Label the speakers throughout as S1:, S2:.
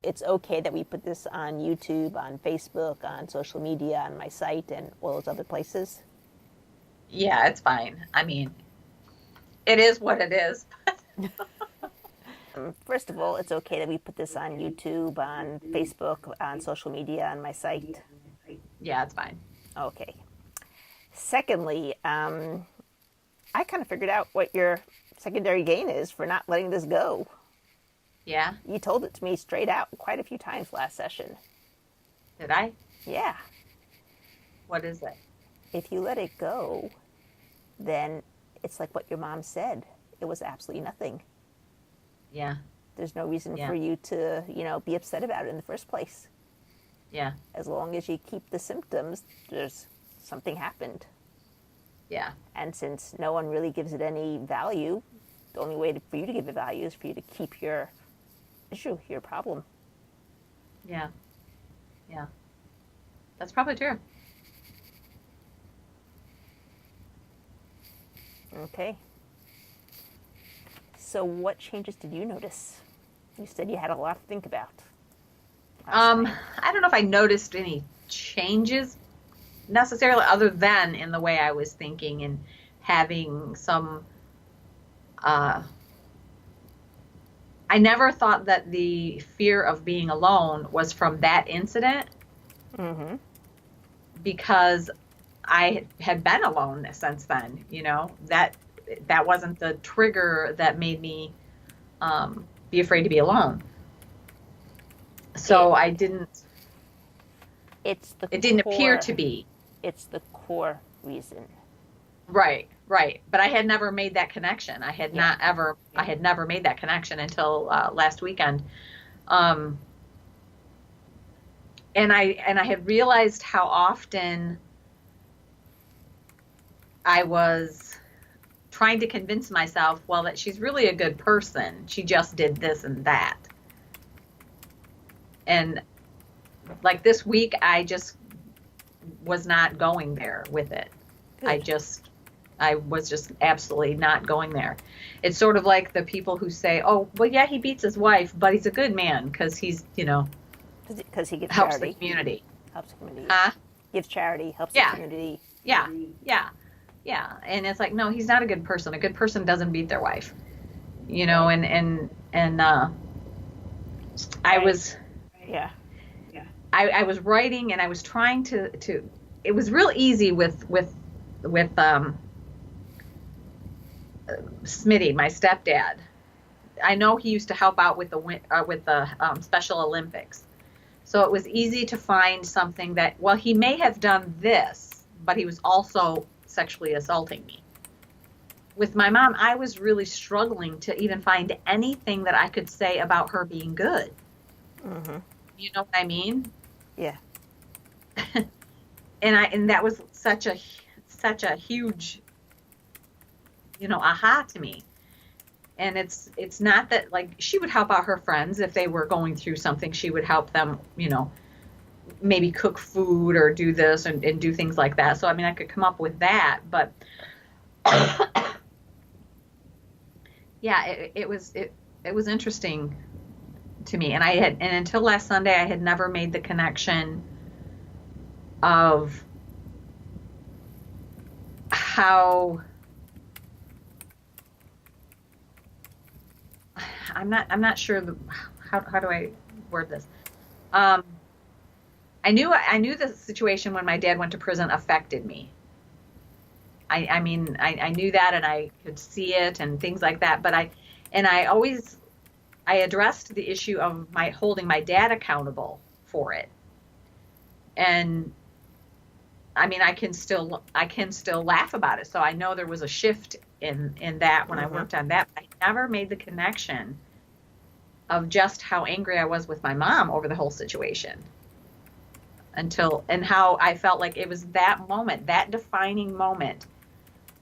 S1: it's okay that we put this on YouTube, on Facebook, on social media, on my site, and all those other places?
S2: Yeah, it's fine. I mean, it is what it is.
S1: First of all, it's okay that we put this on YouTube, on Facebook, on social media, on my site.
S2: Yeah, it's fine.
S1: Okay. Secondly, I kind of figured out what your secondary gain is for not letting this go.
S2: Yeah.
S1: You told it to me straight out quite a few times last session.
S2: Did I?
S1: Yeah.
S2: What is it?
S1: If you let it go, then it's like what your mom said. It was absolutely nothing.
S2: Yeah.
S1: There's no reason
S2: Yeah.
S1: for you to, be upset about it in the first place.
S2: Yeah.
S1: As long as you keep the symptoms, there's something happened.
S2: Yeah.
S1: And since no one really gives it any value, the only way for you to give it value is for you to keep your issue, your problem.
S2: Yeah. Yeah. That's probably true.
S1: Okay. So what changes did you notice? You said you had a lot to think about.
S2: I don't know if I noticed any changes necessarily other than in the way I was thinking and having some I never thought that the fear of being alone was from that incident
S1: Mm-hmm.
S2: because I had been alone since then, that wasn't the trigger that made me be afraid to be alone. So
S1: It,
S2: I didn't,
S1: it's the
S2: it didn't appear
S1: core.
S2: to be.
S1: It's the core reason.
S2: Right, right. But I had never made that connection.
S1: Yeah.
S2: I had never made that connection until last weekend. Um, and I had realized how often I was trying to convince myself, well, that she's really a good person. She just did this and that. And like this week, I just was not going there with it.
S1: Good.
S2: I was just absolutely not going there. It's sort of like the people who say, oh, well, yeah, he beats his wife, but he's a good man because he's,
S1: Because he gives
S2: helps the
S1: charity.
S2: community.
S1: Helps the community.
S2: Huh?
S1: Gives charity. Helps the
S2: Yeah,
S1: community.
S2: yeah, yeah, yeah. And it's like, no, he's not a good person. A good person doesn't beat their wife,
S1: Right.
S2: and I
S1: Right.
S2: was,
S1: Yeah.
S2: I was writing and I was trying to, it was real easy with Smitty, my stepdad. I know he used to help out with the Special Olympics. So it was easy to find something that, well, he may have done this, but he was also sexually assaulting me. With my mom, I was really struggling to even find anything that I could say about her being good.
S1: Mm-hmm.
S2: You know what I mean?
S1: Yeah.
S2: And that was such a huge, aha to me. And it's not that, like, she would help out her friends if they were going through something. She would help them, maybe cook food or do this and do things like that. So I mean, I could come up with that, but yeah, it was interesting to me. And until last Sunday, I had never made the connection of how I'm not sure how do I word this. I knew the situation when my dad went to prison affected me. I mean, I knew that and I could see it and things like that. But I addressed the issue of my holding my dad accountable for it. And I mean, I can still laugh about it. So I know there was a shift in that when I worked on that. But I never made the connection of just how angry I was with my mom over the whole situation and how I felt like it was that moment, that defining moment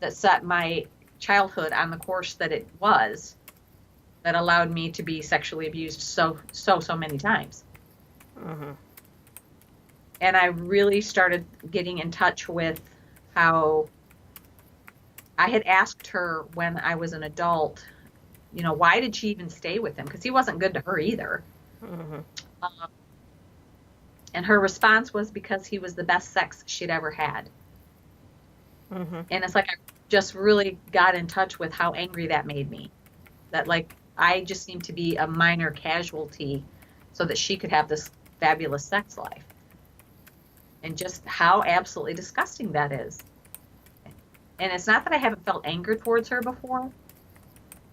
S2: that set my childhood on the course that it was, that allowed me to be sexually abused so many times.
S1: Mm-hmm.
S2: And I really started getting in touch with how I had asked her when I was an adult, why did she even stay with him? Because he wasn't good to her either.
S1: Mm-hmm.
S2: And her response was because he was the best sex she'd ever had.
S1: Mm-hmm.
S2: And it's like I just really got in touch with how angry that made me. That like I just seemed to be a minor casualty so that she could have this fabulous sex life. And just how absolutely disgusting that is. And it's not that I haven't felt anger towards her before,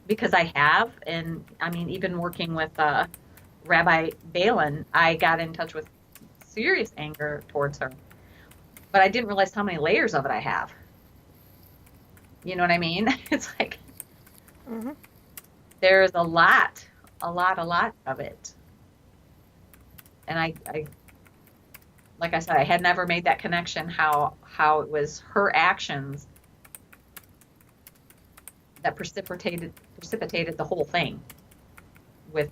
S2: because I have. And I mean, even working with Rabbi Balin, I got in touch with serious anger towards her. But I didn't realize how many layers of it I have. You know what I mean? It's like
S1: Mm-hmm.
S2: there's a lot of it. And I like I said, I had never made that connection how it was her actions that precipitated the whole thing with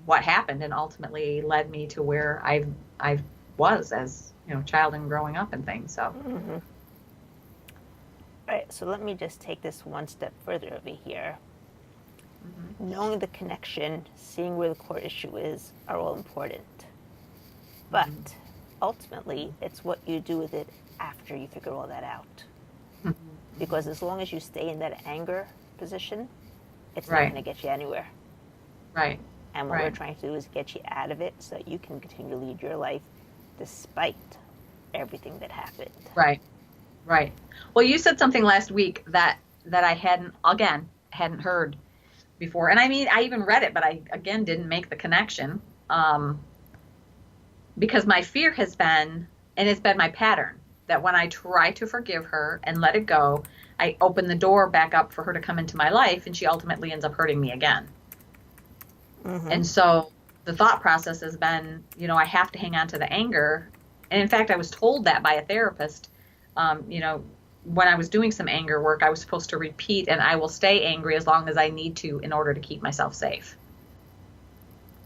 S2: what happened and ultimately led me to where I was as, child and growing up and things. So,
S1: Mm-hmm. All right, so let me just take this one step further over here.
S2: mm-hmm.
S1: Knowing the connection, seeing where the core issue is, are all important. But ultimately, it's what you do with it after you figure all that out.
S2: Mm-hmm.
S1: Because as long as you stay in that anger position, it's not
S2: Right.
S1: going to get you anywhere.
S2: Right.
S1: And what
S2: Right.
S1: we're trying to do is get you out of it so that you can continue to lead your life despite everything that happened.
S2: Right. Right. Well, you said something last week that I hadn't heard before. And I mean, I even read it, but I again didn't make the connection. Because my fear has been, and it's been my pattern, that when I try to forgive her and let it go, I open the door back up for her to come into my life, and she ultimately ends up hurting me again.
S1: Mm-hmm.
S2: And so the thought process has been, I have to hang on to the anger. And in fact, I was told that by a therapist. When I was doing some anger work, I was supposed to repeat, and I will stay angry as long as I need to in order to keep myself safe.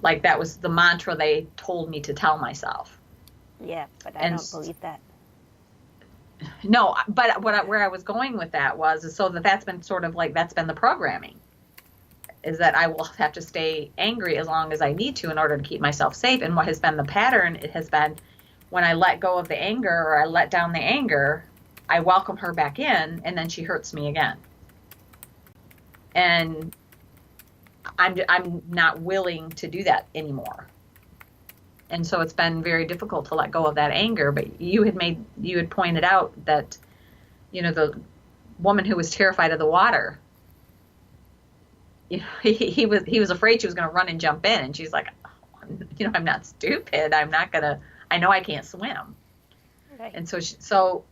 S2: Like that was the mantra they told me to tell myself.
S1: Yeah, but I
S2: And
S1: don't believe that.
S2: no, but where I was going with that was so that's been sort of like that's been the programming, is that I will have to stay angry as long as I need to in order to keep myself safe. And what has been the pattern, it has been when I let go of the anger or I let down the anger, I welcome her back in, and then she hurts me again. And I'm not willing to do that anymore. And so it's been very difficult to let go of that anger. But you had pointed out that, the woman who was terrified of the water, he was afraid she was going to run and jump in. And she's like, I'm not stupid. I know I can't swim.
S1: Right.
S2: And so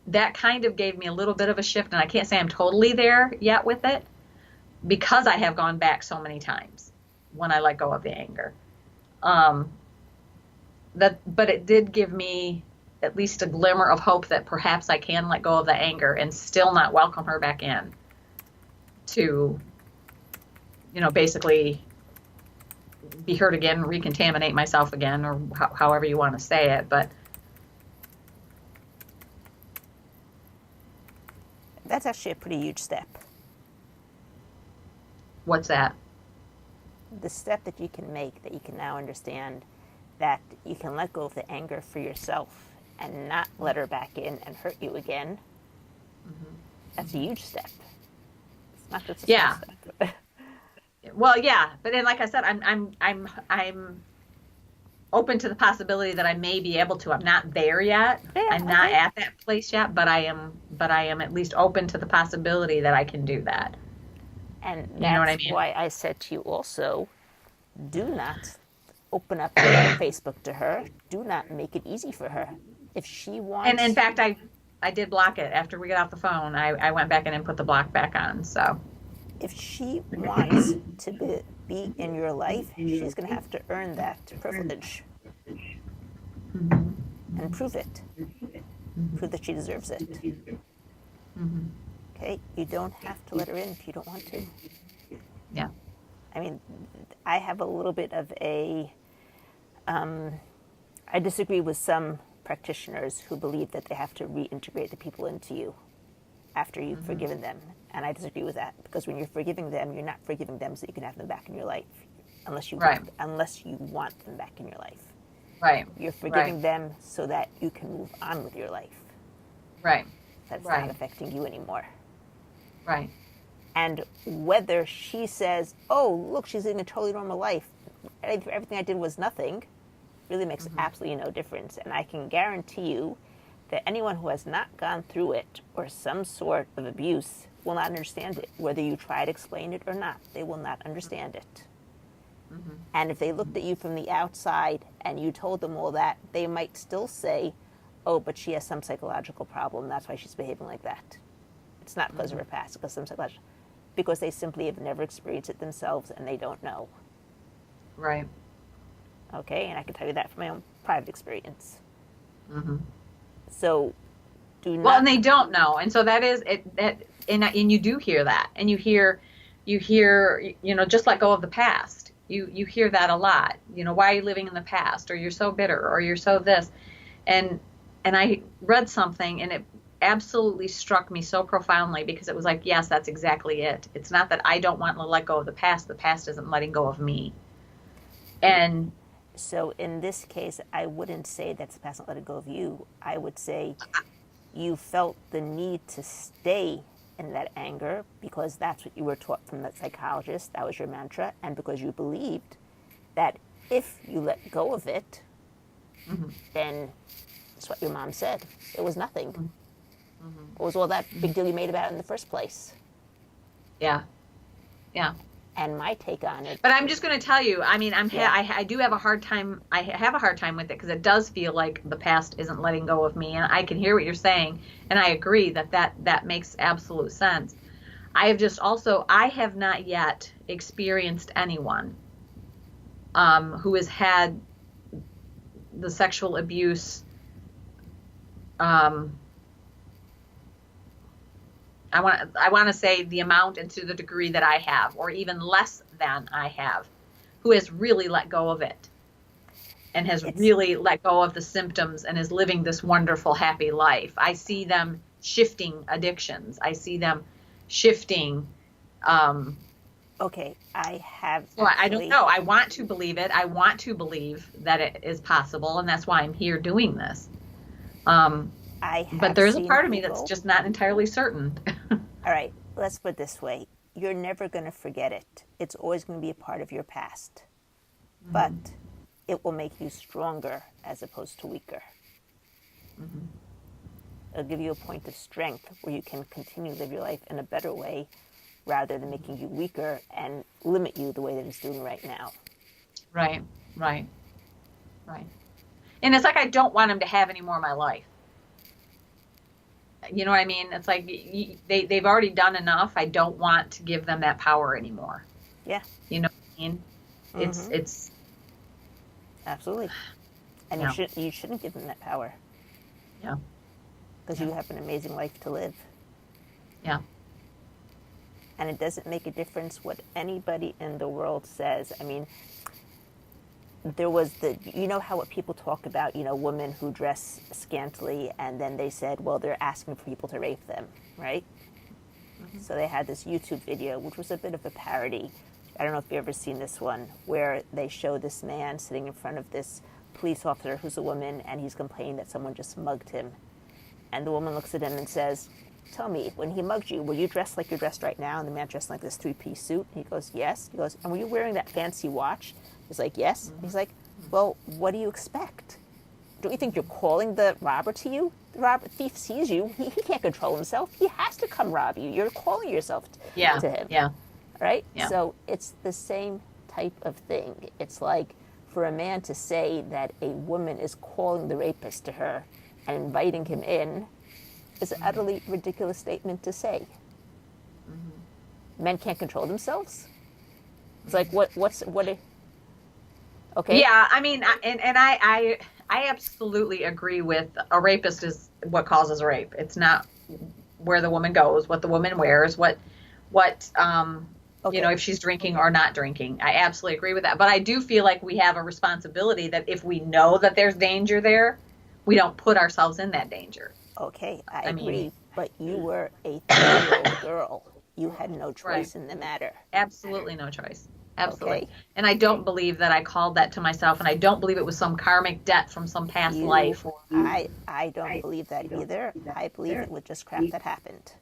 S2: that kind of gave me a little bit of a shift. And I can't say I'm totally there yet with it, because I have gone back so many times when I let go of the anger. But it did give me at least a glimmer of hope that perhaps I can let go of the anger and still not welcome her back in to, basically be hurt again, recontaminate myself again, or however you want to say it. But
S1: That's actually a pretty huge step.
S2: what's that?
S1: The step that you can make, that you can now understand that you can let go of the anger for yourself and not let her back in and hurt you again.
S2: Mm-hmm.
S1: That's a huge step. It's not just a
S2: Yeah.
S1: small step.
S2: Well, yeah, but then, like I said, I'm open to the possibility that I may be able to. I'm not there yet.
S1: Yeah,
S2: I'm not
S1: okay.
S2: at that place yet, but I am at least open to the possibility that I can do that.
S1: And
S2: You know what I
S1: that's
S2: mean?
S1: why I said to you also, do not open up your Facebook to her. Do not make it easy for her. If she
S2: And in
S1: wants,
S2: fact, I did block it after we got off the phone. I went back in and put the block back on. So
S1: if she wants to be in your life, she's going to have to earn that privilege
S2: mm-hmm.
S1: and prove it.
S2: Mm-hmm.
S1: Prove that she deserves it.
S2: Mm-hmm.
S1: Okay? You don't have to let her in if you don't want to.
S2: Yeah.
S1: I mean, I have a little bit of I disagree with some practitioners who believe that they have to reintegrate the people into you after you've forgiven them. And I disagree with that, because when you're forgiving them, you're not forgiving them so you can have them back in your life.
S2: Right.
S1: unless you want them back in your life.
S2: Right.
S1: You're forgiving them so that you can move on with your life.
S2: Right.
S1: That's
S2: Right.
S1: not affecting you anymore.
S2: Right.
S1: And whether she says, oh, look, she's living a totally normal life, everything I did was nothing, really makes absolutely no difference. And I can guarantee you that anyone who has not gone through it or some sort of abuse will not understand it. Whether you try to explain it or not, they will not understand it. And if they looked at you from the outside and you told them all that, they might still say, oh, but she has some psychological problem. That's why she's behaving like that. It's not because of her past, because some psychological, because they simply have never experienced it themselves and they don't know.
S2: Right.
S1: Okay, and I can tell you that from my own private experience. So, do not.
S2: Well, and they don't know, and so that is it. And you do hear that, and you hear, just let go of the past. You hear that a lot. Why are you living in the past? Or you're so bitter, or you're so this, and I read something, and it absolutely struck me so profoundly because it was like, yes, that's exactly it. It's not that I don't want to let go of the past. The past isn't letting go of me. And
S1: so in this case, I wouldn't say that's the past not letting go of you. I would say you felt the need to stay in that anger because that's what you were taught from the psychologist. That was your mantra. And because you believed that if you let go of it, then that's what your mom said. It was nothing. What was all that big deal you made about it in the first place?
S2: Yeah.
S1: And my take on it.
S2: But I'm just going to tell you, I mean, I do have a hard time. I have a hard time with it because it does feel like the past isn't letting go of me. And I can hear what you're saying. And I agree that makes absolute sense. I have not yet experienced anyone who has had the sexual abuse. I want to say the amount and to the degree that I have, or even less than I have, who has really let go of it and has really let go of the symptoms and is living this wonderful, happy life. I see them shifting addictions. I see them shifting.
S1: Okay, I have.
S2: So I don't know. I want to believe it. I want to believe that it is possible, and that's why I'm here doing this. But there's a part of me that's just not entirely certain.
S1: All right, let's put it this way. You're never going to forget it. It's always going to be a part of your past. But it will make you stronger as opposed to weaker. It'll give you a point of strength where you can continue to live your life in a better way rather than making you weaker and limit you the way that it's doing right now.
S2: Right. And it's like I don't want him to have any more of my life. You know what I mean? It's like they've already done enough. I don't want to give them that power anymore.
S1: Yeah.
S2: You know what I mean? It's
S1: absolutely. And you shouldn't give them that power.
S2: Yeah.
S1: Because you have an amazing life to live.
S2: Yeah.
S1: And it doesn't make a difference what anybody in the world says. I mean, there was how what people talk about, women who dress scantily, and then they said, well, they're asking for people to rape them, right? So they had this YouTube video, which was a bit of a parody. I don't know if you've ever seen this one, where they show this man sitting in front of this police officer who's a woman, and he's complaining that someone just mugged him. And the woman looks at him and says, tell me, when he mugged you, were you dressed like you're dressed right now? And the man dressed like this 3-piece suit. And he goes, yes. He goes, and were you wearing that fancy watch? He's like, yes. He's like, well, what do you expect? Don't you think you're calling the robber to you? The thief sees you. He can't control himself. He has to come rob you. You're calling yourself to him.
S2: Yeah.
S1: Right?
S2: Yeah.
S1: So it's the same type of thing. It's like for a man to say that a woman is calling the rapist to her and inviting him in is an utterly ridiculous statement to say. Men can't control themselves? It's like, okay.
S2: Yeah, I mean, I absolutely agree with a rapist is what causes rape. It's not where the woman goes, what the woman wears, what if she's drinking or not drinking. I absolutely agree with that. But I do feel like we have a responsibility that if we know that there's danger there, we don't put ourselves in that danger.
S1: Okay, I agree. But you were a 3-year-old girl. You had no choice in the matter.
S2: Absolutely no choice. Absolutely.
S1: Okay?
S2: And I don't believe that I called that to myself, and I don't believe it was some karmic debt from some past
S1: You,
S2: life. Or
S1: I don't believe that either. I believe it was just crap that happened.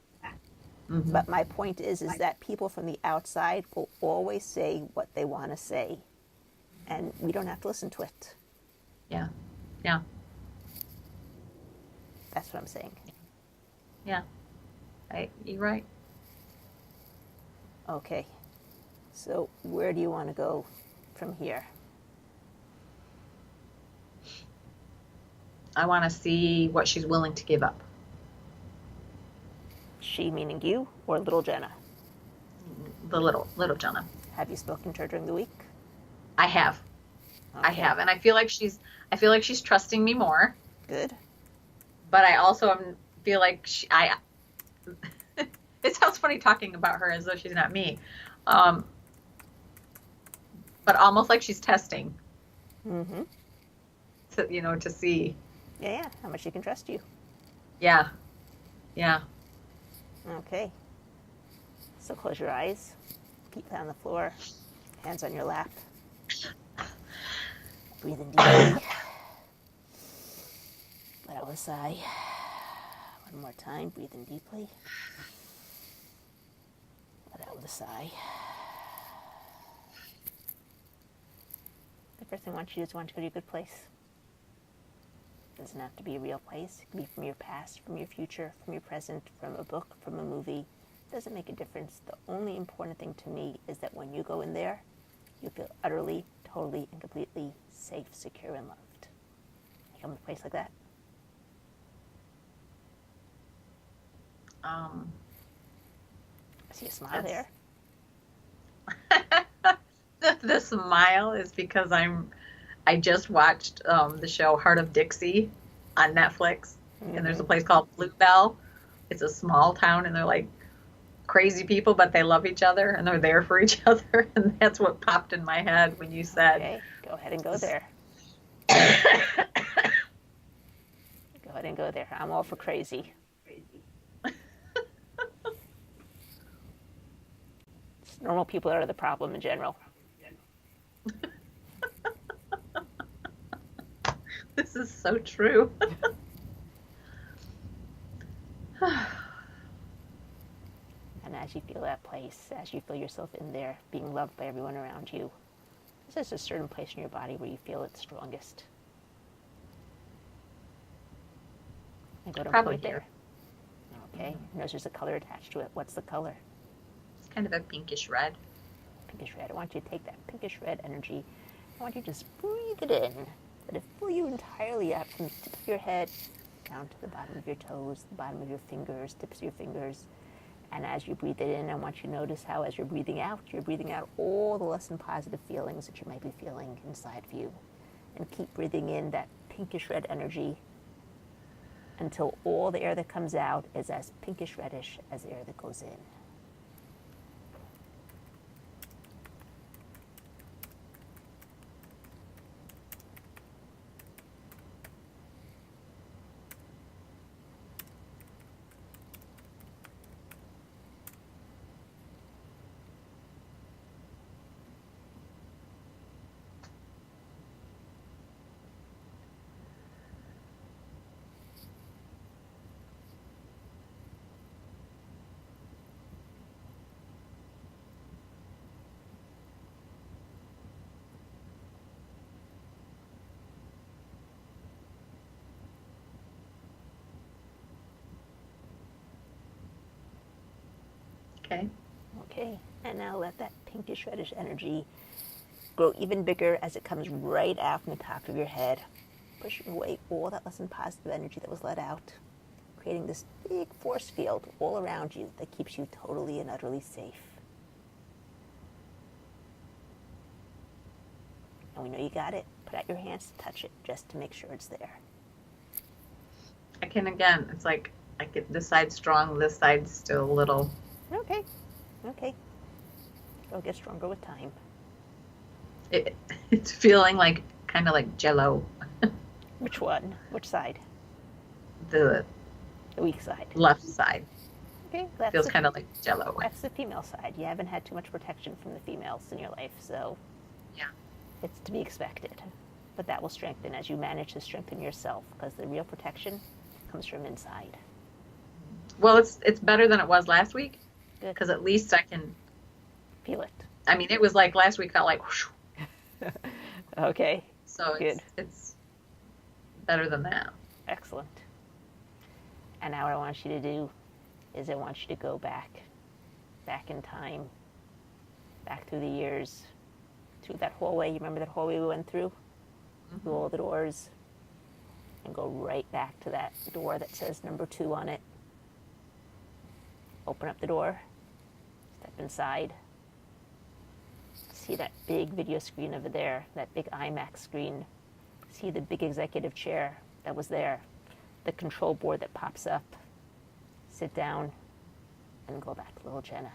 S2: hmm
S1: But my point is that people from the outside will always say what they want to say, and we don't have to listen to it.
S2: yeah, yeah,
S1: That's what I'm saying.
S2: yeah. You're right.
S1: Okay, so where do you want to go from here?
S2: I want to see what she's willing to give up.
S1: She meaning you or little Jenna?
S2: The little Jenna.
S1: Have you spoken to her during the week?
S2: I have,
S1: Okay,
S2: and I feel like she's trusting me more.
S1: good.
S2: But I also feel like it sounds funny talking about her as though she's not me, um, but almost like she's testing
S1: Mm-hmm.
S2: to see.
S1: Yeah, yeah, how much she can trust you.
S2: Yeah, yeah.
S1: Okay, so close your eyes, feet on the floor, hands on your lap. Breathe in deeply. Let out a sigh. One more time, breathe in deeply. Let out with a sigh. The first thing I want you to do is want to go to a good place. It doesn't have to be a real place. It can be from your past, from your future, from your present, from a book, from a movie. It doesn't make a difference. The only important thing to me is that when you go in there, you feel utterly, totally, and completely safe, secure, and loved. You come to a place like that?
S2: Um,
S1: I see a smile there.
S2: the smile is because I just watched the show Heart of Dixie on Netflix, and there's a place called Bluebell. It's a small town, and they're like crazy people, but they love each other and they're there for each other. And that's what popped in my head when you said,
S1: Okay, go ahead and go there. Go ahead and go there. I'm all for crazy. Normal people are the problem in general.
S2: This is so true.
S1: And as you feel that place, as you feel yourself in there, being loved by everyone around you, this is a certain place in your body where you feel it strongest. And go to
S2: Probably
S1: point there. Okay, notice there's a color attached to it. What's the color?
S2: It's kind of a pinkish red.
S1: Pinkish red. I want you to take that pinkish red energy. I want you to just breathe it in. Let it fill you entirely up from the tip of your head down to the bottom of your toes, the bottom of your fingers, tips of your fingers. And as you breathe it in, I want you to notice how as you're breathing out all the less than positive feelings that you might be feeling inside of you. And keep breathing in that pinkish red energy until all the air that comes out is as pinkish reddish as the air that goes in.
S2: Okay.
S1: Okay, and now let that pinkish reddish energy grow even bigger as it comes right out from the top of your head, pushing away all that less than positive energy that was let out, creating this big force field all around you that keeps you totally and utterly safe. And we know you got it. Put out your hands to touch it just to make sure it's there.
S2: I can, again, it's like I get this side strong, this side's still a little.
S1: Okay, okay. It'll get stronger with time.
S2: It's feeling like kind of like jello.
S1: Which one? Which side?
S2: The
S1: The weak side.
S2: left side.
S1: Okay,
S2: Feels kind of like Jello.
S1: that's the female side. You haven't had too much protection from the females in your life, so
S2: Yeah.
S1: it's to be expected. But that will strengthen as you manage to strengthen yourself, because the real protection comes from inside.
S2: Well, it's better than it was last week
S1: Good.
S2: because at least I can.
S1: Feel it.
S2: I mean, it was like last week felt like whoosh,
S1: Okay.
S2: so
S1: Good.
S2: it's better than that.
S1: Excellent. And now what I want you to do is I want you to go back in time, back through the years, through that hallway. You remember that hallway we went through? Through all the doors, and go right back to that door that says number 2 on it. Open up the door, step inside. See that big video screen over there, that big IMAX screen. See the big executive chair that was there, the control board that pops up. Sit down and go back to little Jenna.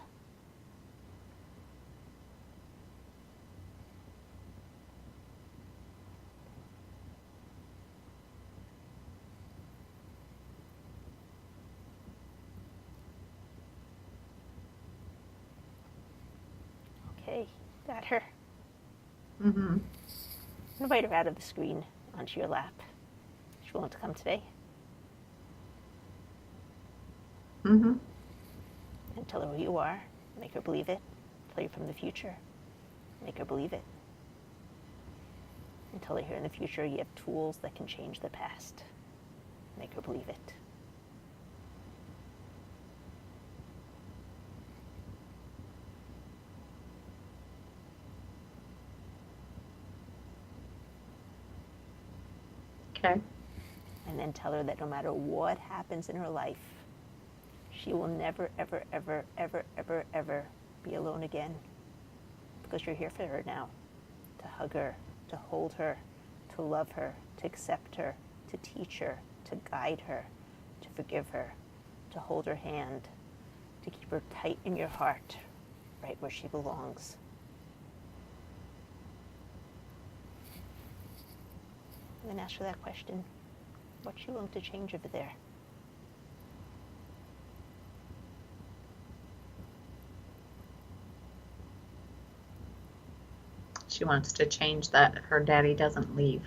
S1: Okay, got her.
S2: Mm-hmm.
S1: Invite her out of the screen onto your lap. She willing to come today?
S2: Mm-hmm.
S1: And tell her who you are. Make her believe it. Tell her from the future. Make her believe it. And tell her here in the future you have tools that can change the past. Make her believe it.
S2: Okay.
S1: And then tell her that no matter what happens in her life, she will never, ever, ever, ever, ever, ever be alone again. Because you're here for her now. To hug her, to hold her, to love her, to accept her, to teach her, to guide her, to forgive her, to hold her hand, to keep her tight in your heart, right where she belongs. And then ask her that question. What's she willing to change over there?
S2: She wants to change that her daddy doesn't leave.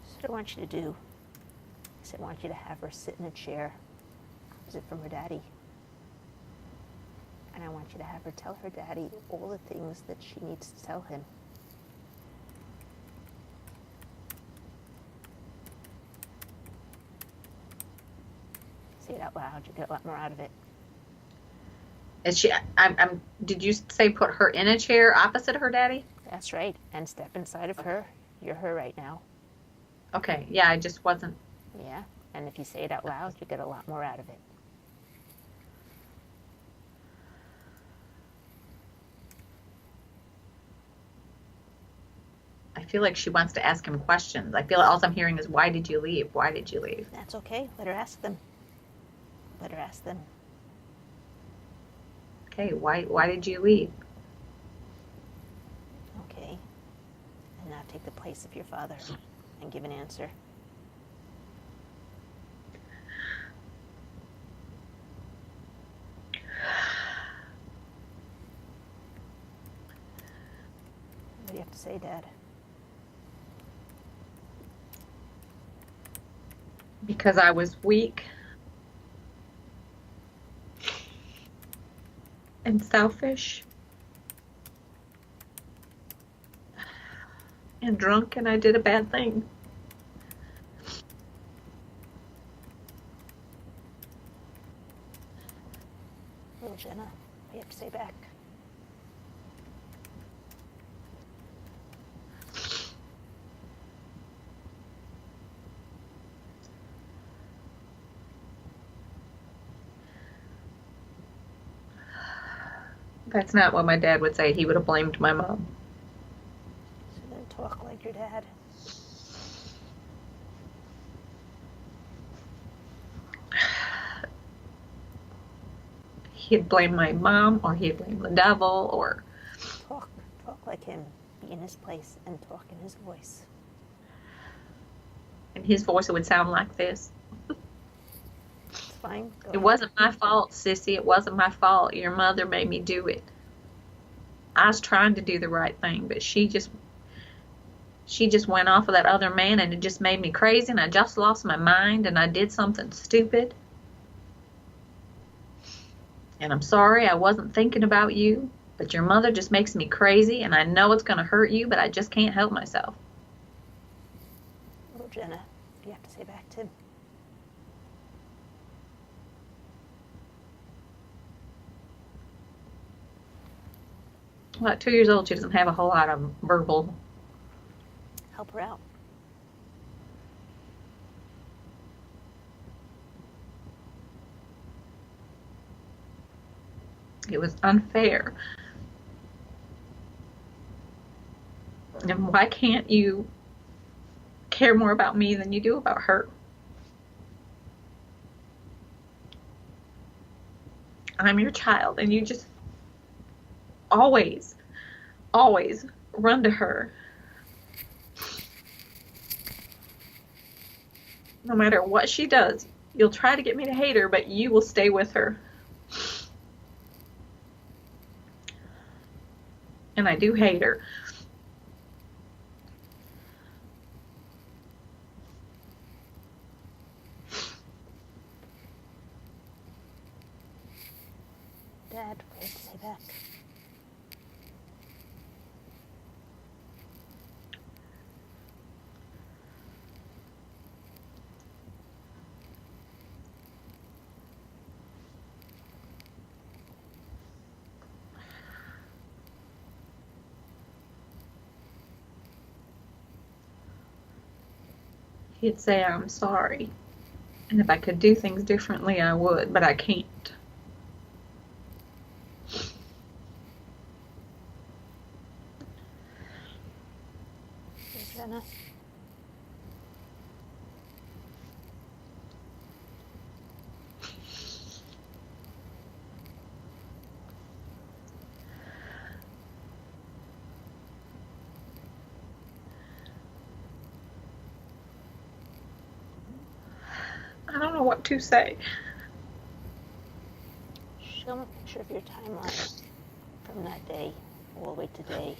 S1: So what I want you to do is I want you to have her sit in a chair opposite from her daddy. And I want you to have her tell her daddy all the things that she needs to tell him. Say it out loud. You get a lot more out of it.
S2: Is she? Did you say put her in a chair opposite her daddy?
S1: That's right. And step inside of her. You're her right now.
S2: Okay. Yeah, I just wasn't.
S1: Yeah. And if you say it out loud, you get a lot more out of it.
S2: I feel like she wants to ask him questions. I feel like all I'm hearing is, "Why did you leave? Why did you leave?"
S1: That's okay. Let her ask them. Let her ask them.
S2: Okay. Why did you leave?
S1: Okay. And now take the place of your father and give an answer. What do you have to say, Dad?
S2: Because I was weak and selfish and drunk, and I did a bad thing.
S1: Little Jenna, what do you have to say back?
S2: That's not what my dad would say. He would have blamed my mom.
S1: So then talk like your dad.
S2: he'd blame my mom, or he'd blame the devil, or
S1: Talk, talk like him. Be in his place and talk in his voice.
S2: and his voice would sound like this.
S1: It's fine. Go
S2: It
S1: ahead.
S2: wasn't my fault, sissy. It wasn't my fault. Your mother made me do it. I was trying to do the right thing, but she just went off of that other man, and it just made me crazy, and I just lost my mind, and I did something stupid. And I'm sorry, I wasn't thinking about you, but your mother just makes me crazy, and I know it's going to hurt you, but I just can't help myself.
S1: Little Jenna, you have to say back to him.
S2: Well, at 2 years old, she doesn't have a whole lot of verbal.
S1: Help her out.
S2: It was unfair. And why can't you care more about me than you do about her? I'm your child, and you just always, always run to her. No matter what she does, you'll try to get me to hate her, but you will stay with her. And I do hate her.
S1: Dad, what do you have to say back?
S2: He'd say, I'm sorry. And if I could do things differently, I would, but I can't.
S1: Little Jenna.
S2: I don't know what to say.
S1: Show him a picture of your timeline from that day all the way to today.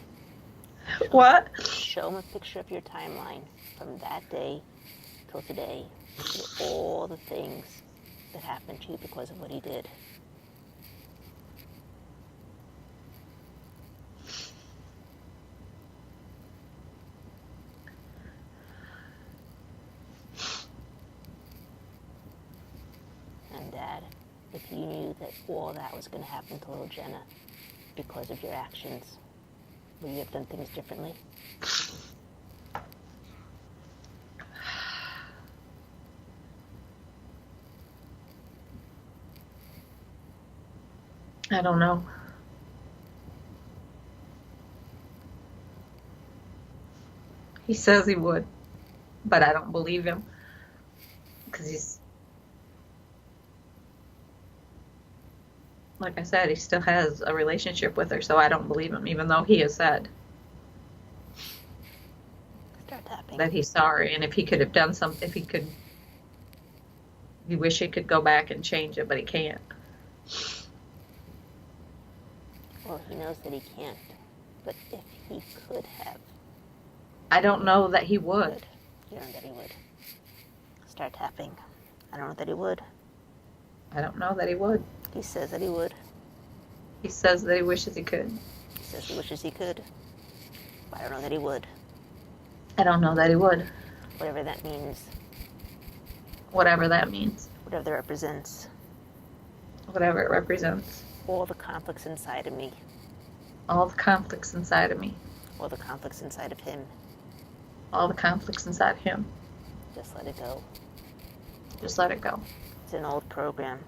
S2: What?
S1: Show him a picture of your timeline from that day till today. With all the things that happened to you because of what he did. And Dad, if you knew that all that was going to happen to little Jenna because of your actions, would you have done things differently?
S2: I don't know. He says he would, but I don't believe him. Because he's, like I said, he still has a relationship with her, so I don't believe him, even though he has said
S1: Start tapping.
S2: that he's sorry. And if he could have done something, if he could, he wish he could go back and change it, but he can't.
S1: Well, he knows that he can't. But if he could have,
S2: I don't know that he would.
S1: you know that he would. Start tapping. I don't know that he would.
S2: I don't know that he would.
S1: He says that he would.
S2: He says that he wishes he could.
S1: He says he wishes he could. But I don't know that he would.
S2: I don't know that he would.
S1: Whatever that means.
S2: Whatever that means.
S1: Whatever that represents.
S2: Whatever it represents.
S1: All the conflicts inside of me.
S2: All the conflicts inside of me.
S1: All the conflicts inside of him.
S2: All the conflicts inside him.
S1: Just let it go.
S2: Just let it go.
S1: It's an old program.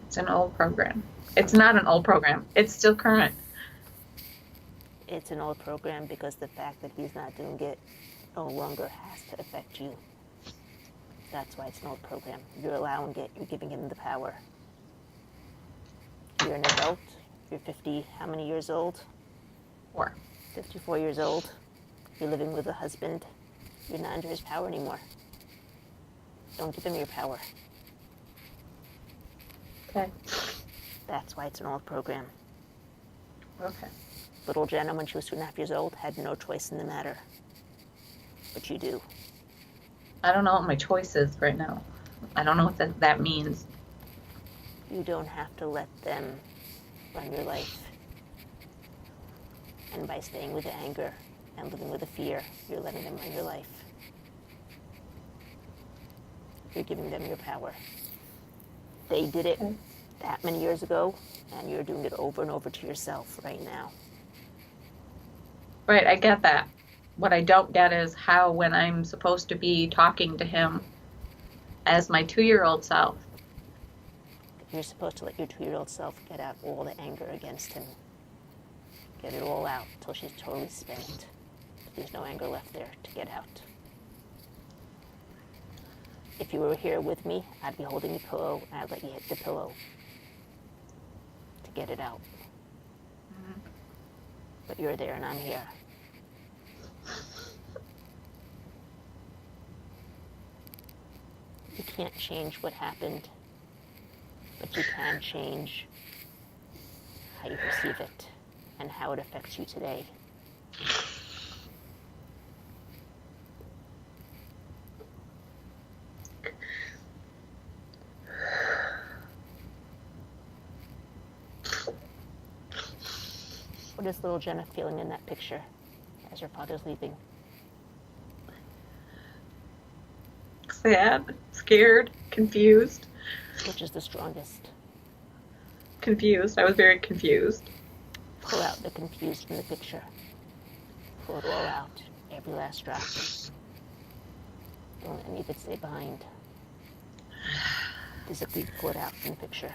S2: It's an old program. It's not an old program. It's still current.
S1: It's an old program because the fact that he's not doing it no longer has to affect you. That's why it's an old program. You're allowing it. You're giving him the power. You're an adult. You're 50, how many years old?
S2: 4.
S1: 54 years old. You're living with a husband. You're not under his power anymore. Don't give him your power.
S2: Okay.
S1: That's why it's an old program.
S2: Okay.
S1: Little Jenna, when she was 2.5 years old, had no choice in the matter. But you do.
S2: I don't know what my choice is right now. I don't know what that means.
S1: You don't have to let them run your life. And by staying with the anger and living with the fear, you're letting them run your life. You're giving them your power. They did it that many years ago, and you're doing it over and over to yourself right now.
S2: Right, I get that. What I don't get is how, when I'm supposed to be talking to him as my 2-year-old self.
S1: You're supposed to let your 2-year-old self get out all the anger against him. Get it all out till she's totally spent. There's no anger left there to get out. If you were here with me, I'd be holding the pillow and I'd let you hit the pillow to get it out. Mm-hmm. But you're there and I'm here. You can't change what happened, but you can change how you perceive it and how it affects you today. What is little Jenna feeling in that picture as her father's leaving?
S2: Sad, scared, confused.
S1: Which is the strongest?
S2: Confused. I was very confused.
S1: Pull out the confused from the picture. Pull it all out. Every last drop. Don't let any of it stay behind. Physically pull it out from the picture.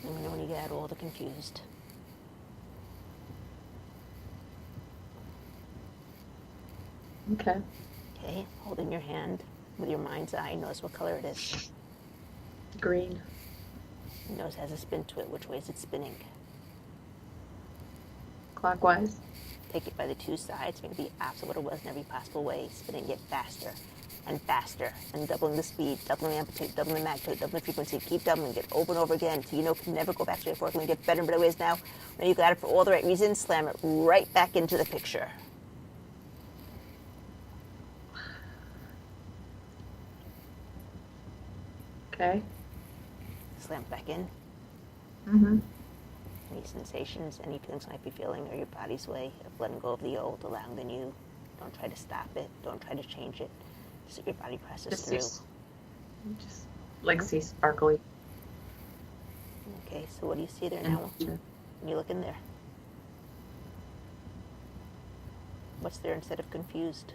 S1: Let me know when you get out all the confused.
S2: Okay.
S1: Okay, hold in your hand with your mind's eye. Notice what color it is.
S2: Green.
S1: Your nose has a spin to it. Which way is it spinning?
S2: Clockwise.
S1: Take it by the 2 sides. Make it the opposite of what it was in every possible way. Spinning it faster and faster and doubling the speed, doubling the amplitude, doubling the magnitude, doubling the frequency. Keep doubling it over and over again until you know it can never go back to before. It can get better and better ways now. When you got it for all the right reasons, slam it right back into the picture.
S2: Okay.
S1: Slam it back in.
S2: Mm-hmm.
S1: Any sensations, any feelings you might be feeling, or your body's way of letting go of the old, allowing the new. Don't try to stop it. Don't try to change it. Just let your body process through.
S2: Just like see sparkly.
S1: Okay, so what do you see there now when you look in there? What's there instead of confused?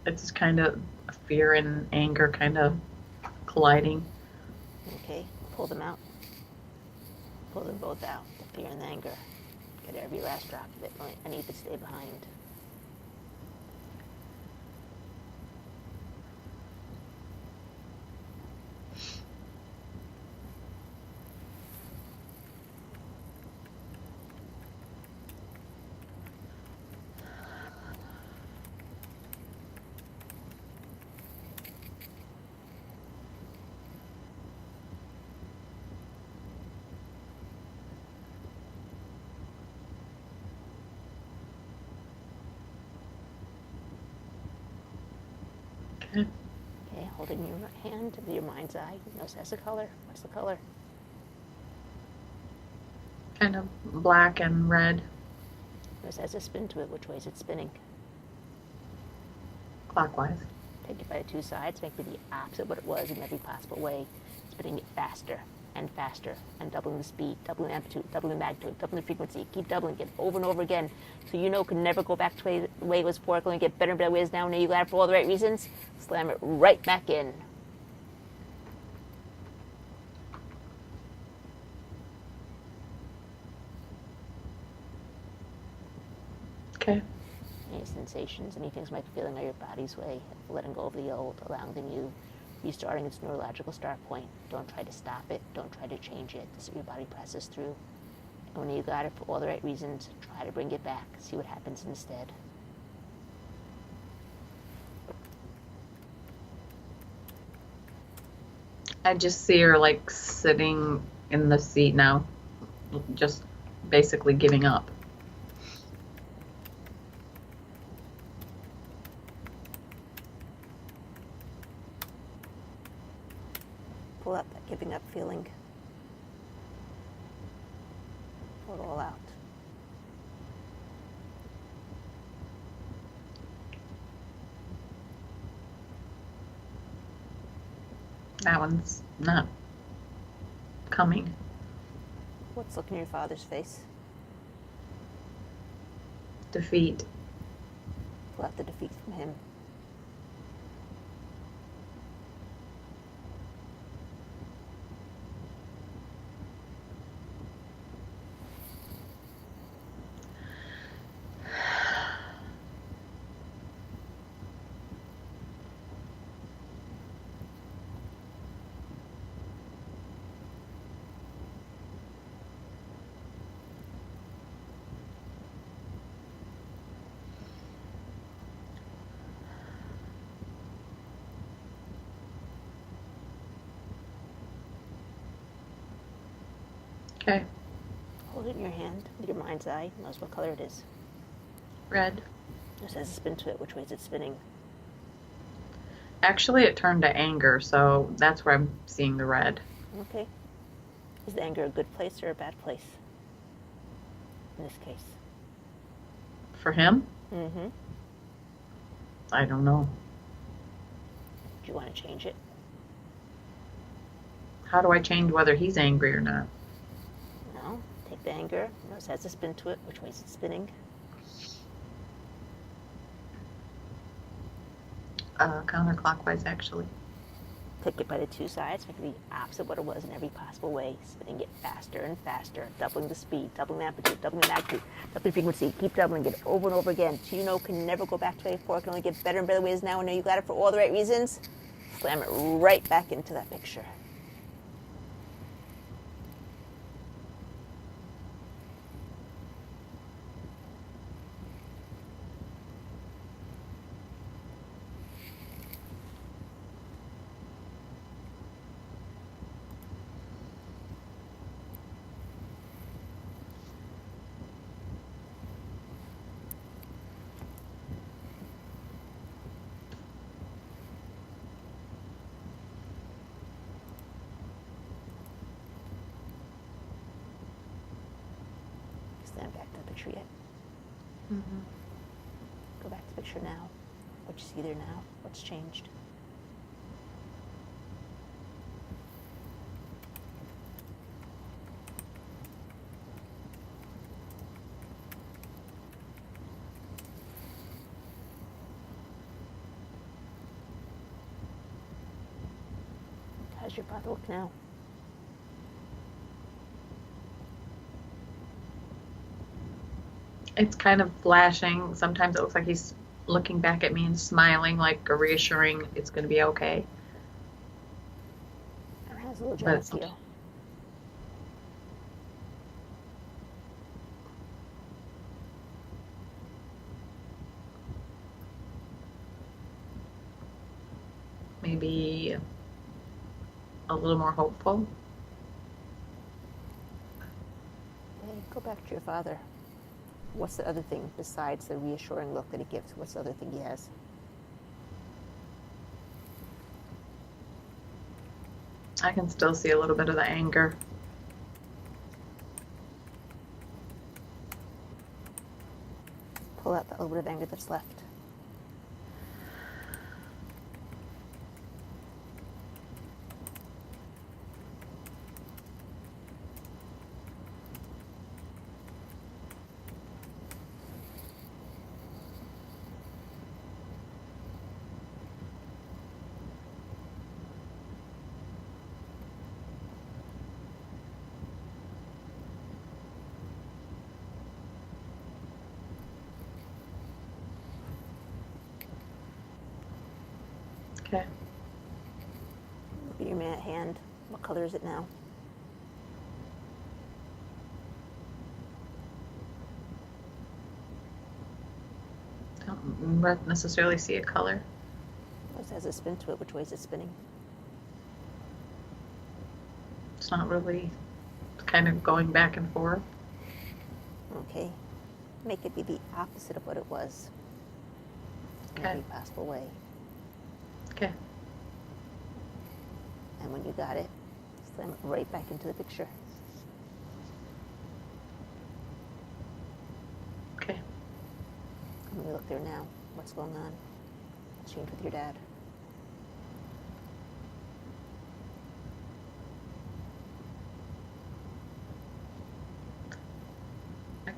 S2: It's kind of fear and anger kind of colliding.
S1: Okay, pull them out. Pull them both out, the fear and the anger. Get every last drop of it. I need to stay behind.
S2: Okay.
S1: Okay, holding your hand with your mind's eye. Nose has a color. What's the color?
S2: Kind of black and red.
S1: Nose has a spin to it. Which way is it spinning?
S2: Clockwise.
S1: Take it by the 2 sides. Make it the opposite of what it was in every possible way. Spinning it faster and faster, and doubling the speed, doubling the amplitude, doubling the magnitude, doubling the frequency. Keep doubling it over and over again, so you know it can never go back to the way it was before. It can only get better and better ways now. Now you got it for all the right reasons. Slam it right back in.
S2: Okay.
S1: Any sensations, any things might be feeling on your body's way, letting go of the old, allowing the new, restarting its neurological start point. Don't try to stop it. Don't try to change it. This is what your body presses through. And when you got it for all the right reasons, try to bring it back. See what happens instead.
S2: I just see her like sitting in the seat now, just basically giving up.
S1: Pull out that giving up feeling. Pull it all out.
S2: That one's not coming.
S1: What's looking in your father's face?
S2: Defeat.
S1: Pull out the defeat from him.
S2: Okay.
S1: Hold it in your hand with your mind's eye. Knows what color it is.
S2: Red.
S1: It says spin to it. Which way is it spinning?
S2: Actually, it turned to anger, so that's where I'm seeing the red.
S1: Okay. Is the anger a good place or a bad place? In this case.
S2: For him?
S1: Mm-hmm.
S2: I don't know.
S1: Do you want to change it?
S2: How do I change whether he's angry or not?
S1: No. Take the anger. It has a spin to it. Which way is it spinning?
S2: Counterclockwise, actually.
S1: Take it by the two sides. Make it the opposite of what it was in every possible way. Spinning it faster and faster. Doubling the speed. Doubling the amplitude. Doubling the magnitude. Doubling the frequency. Keep doubling it over and over again. So you know it can never go back to way before. It can only get better and better ways now. And now you got it for all the right reasons. Slam it right back into that picture. Stand back to the picture yet.
S2: Mm-hmm.
S1: Go back to the picture now. What you see there now. What's changed? How's your father look now?
S2: It's kind of flashing. Sometimes it looks like he's looking back at me and smiling, like a reassuring it's going to be okay.
S1: Or how's little
S2: But
S1: Jennas feel?
S2: maybe a little more hopeful.
S1: Okay, go back to your father. What's the other thing besides the reassuring look that he gives? What's the other thing he has?
S2: I can still see a little bit of the anger.
S1: Pull out the little bit of anger that's left.
S2: Okay.
S1: Look at your hand. What color is it now?
S2: Don't necessarily see a color.
S1: It has a spin to it. Which way is it spinning?
S2: It's not really, kind of going back and forth.
S1: Okay. Make it be the opposite of what it was. In every possible way.
S2: Okay.
S1: And when you got it, slam it right back into the picture.
S2: Okay.
S1: And when we look there now, what's going on? What's changed with your dad?
S2: I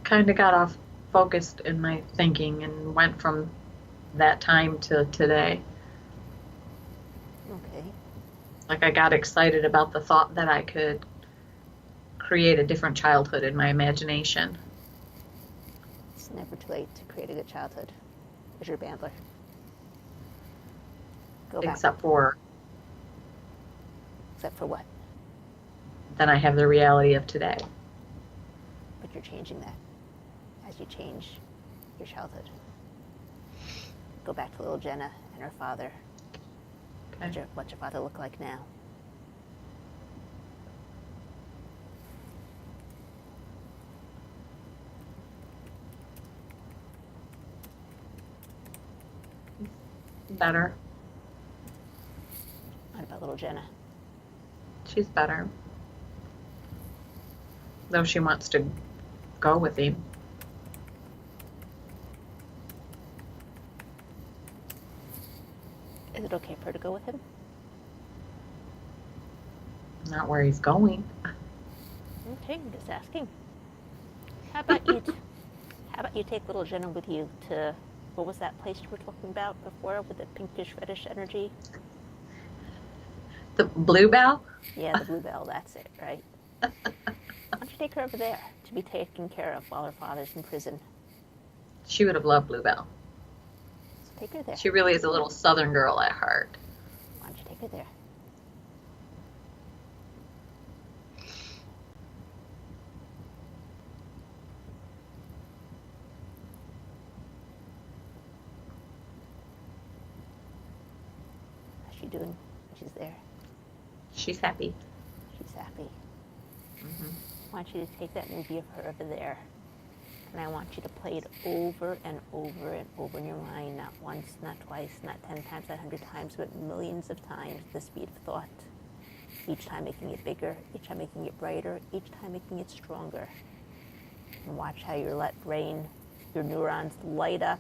S2: kind of got off focused in my thinking and went from that time to today.
S1: Okay.
S2: Like I got excited about the thought that I could create a different childhood in my imagination.
S1: It's never too late to create a good childhood. As your bandler. Go back.
S2: Except for
S1: what?
S2: then I have the reality of today.
S1: But you're changing that as you change your childhood. Go back to little Jenna and her father.
S2: Okay.
S1: What's your father look like now?
S2: Better.
S1: What about little Jenna?
S2: She's better. Though she wants to go with him.
S1: Is it okay for her to go with him?
S2: Not where he's going.
S1: Okay, I'm just asking. How about you take little Jenna with you to, what was that place you were talking about before with the pinkish reddish energy?
S2: The Bluebell?
S1: Yeah, the Bluebell, that's it, right? Why don't you take her over there to be taken care of while her father's in prison?
S2: She would have loved Bluebell.
S1: So take her there.
S2: She really is a little Southern girl at heart.
S1: Why don't you take her there? How's she doing? She's there.
S2: She's happy.
S1: She's happy.
S2: Mm-hmm.
S1: I want you to take that movie of her over there, and I want you to play it over and over and over in your mind, not once, not twice, not 10 times, not 100 times, but millions of times, the speed of thought. Each time making it bigger, each time making it brighter, each time making it stronger. And watch how your brain, your neurons light up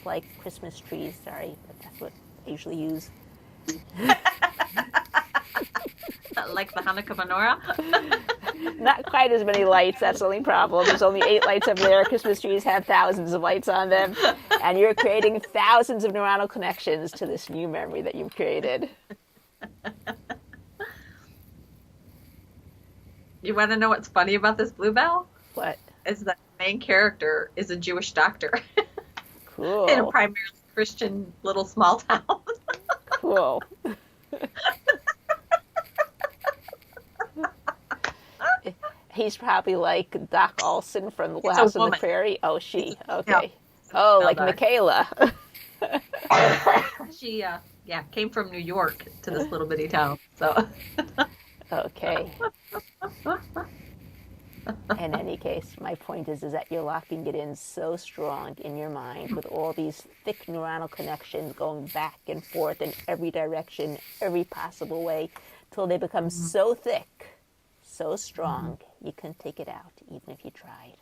S1: like Christmas trees. Sorry, but that's what I usually use.
S2: Like the Hanukkah menorah?
S1: Not quite as many lights, that's the only problem. There's only 8 lights up there. Christmas trees have thousands of lights on them. And you're creating thousands of neuronal connections to this new memory that you've created.
S2: You want to know what's funny about this Bluebell?
S1: What?
S2: Is that the main character is a Jewish doctor.
S1: Cool.
S2: In a primarily Christian little small town.
S1: Cool. He's probably like Doc Olson from The House on the Prairie. Oh, she. Okay. Oh, like Michaela.
S2: She, came from New York to this little bitty town. So.
S1: Okay. In any case, my point is that you're locking it in so strong in your mind with all these thick neuronal connections going back and forth in every direction, every possible way, till they become so thick, so strong, you couldn't take it out, even if you tried.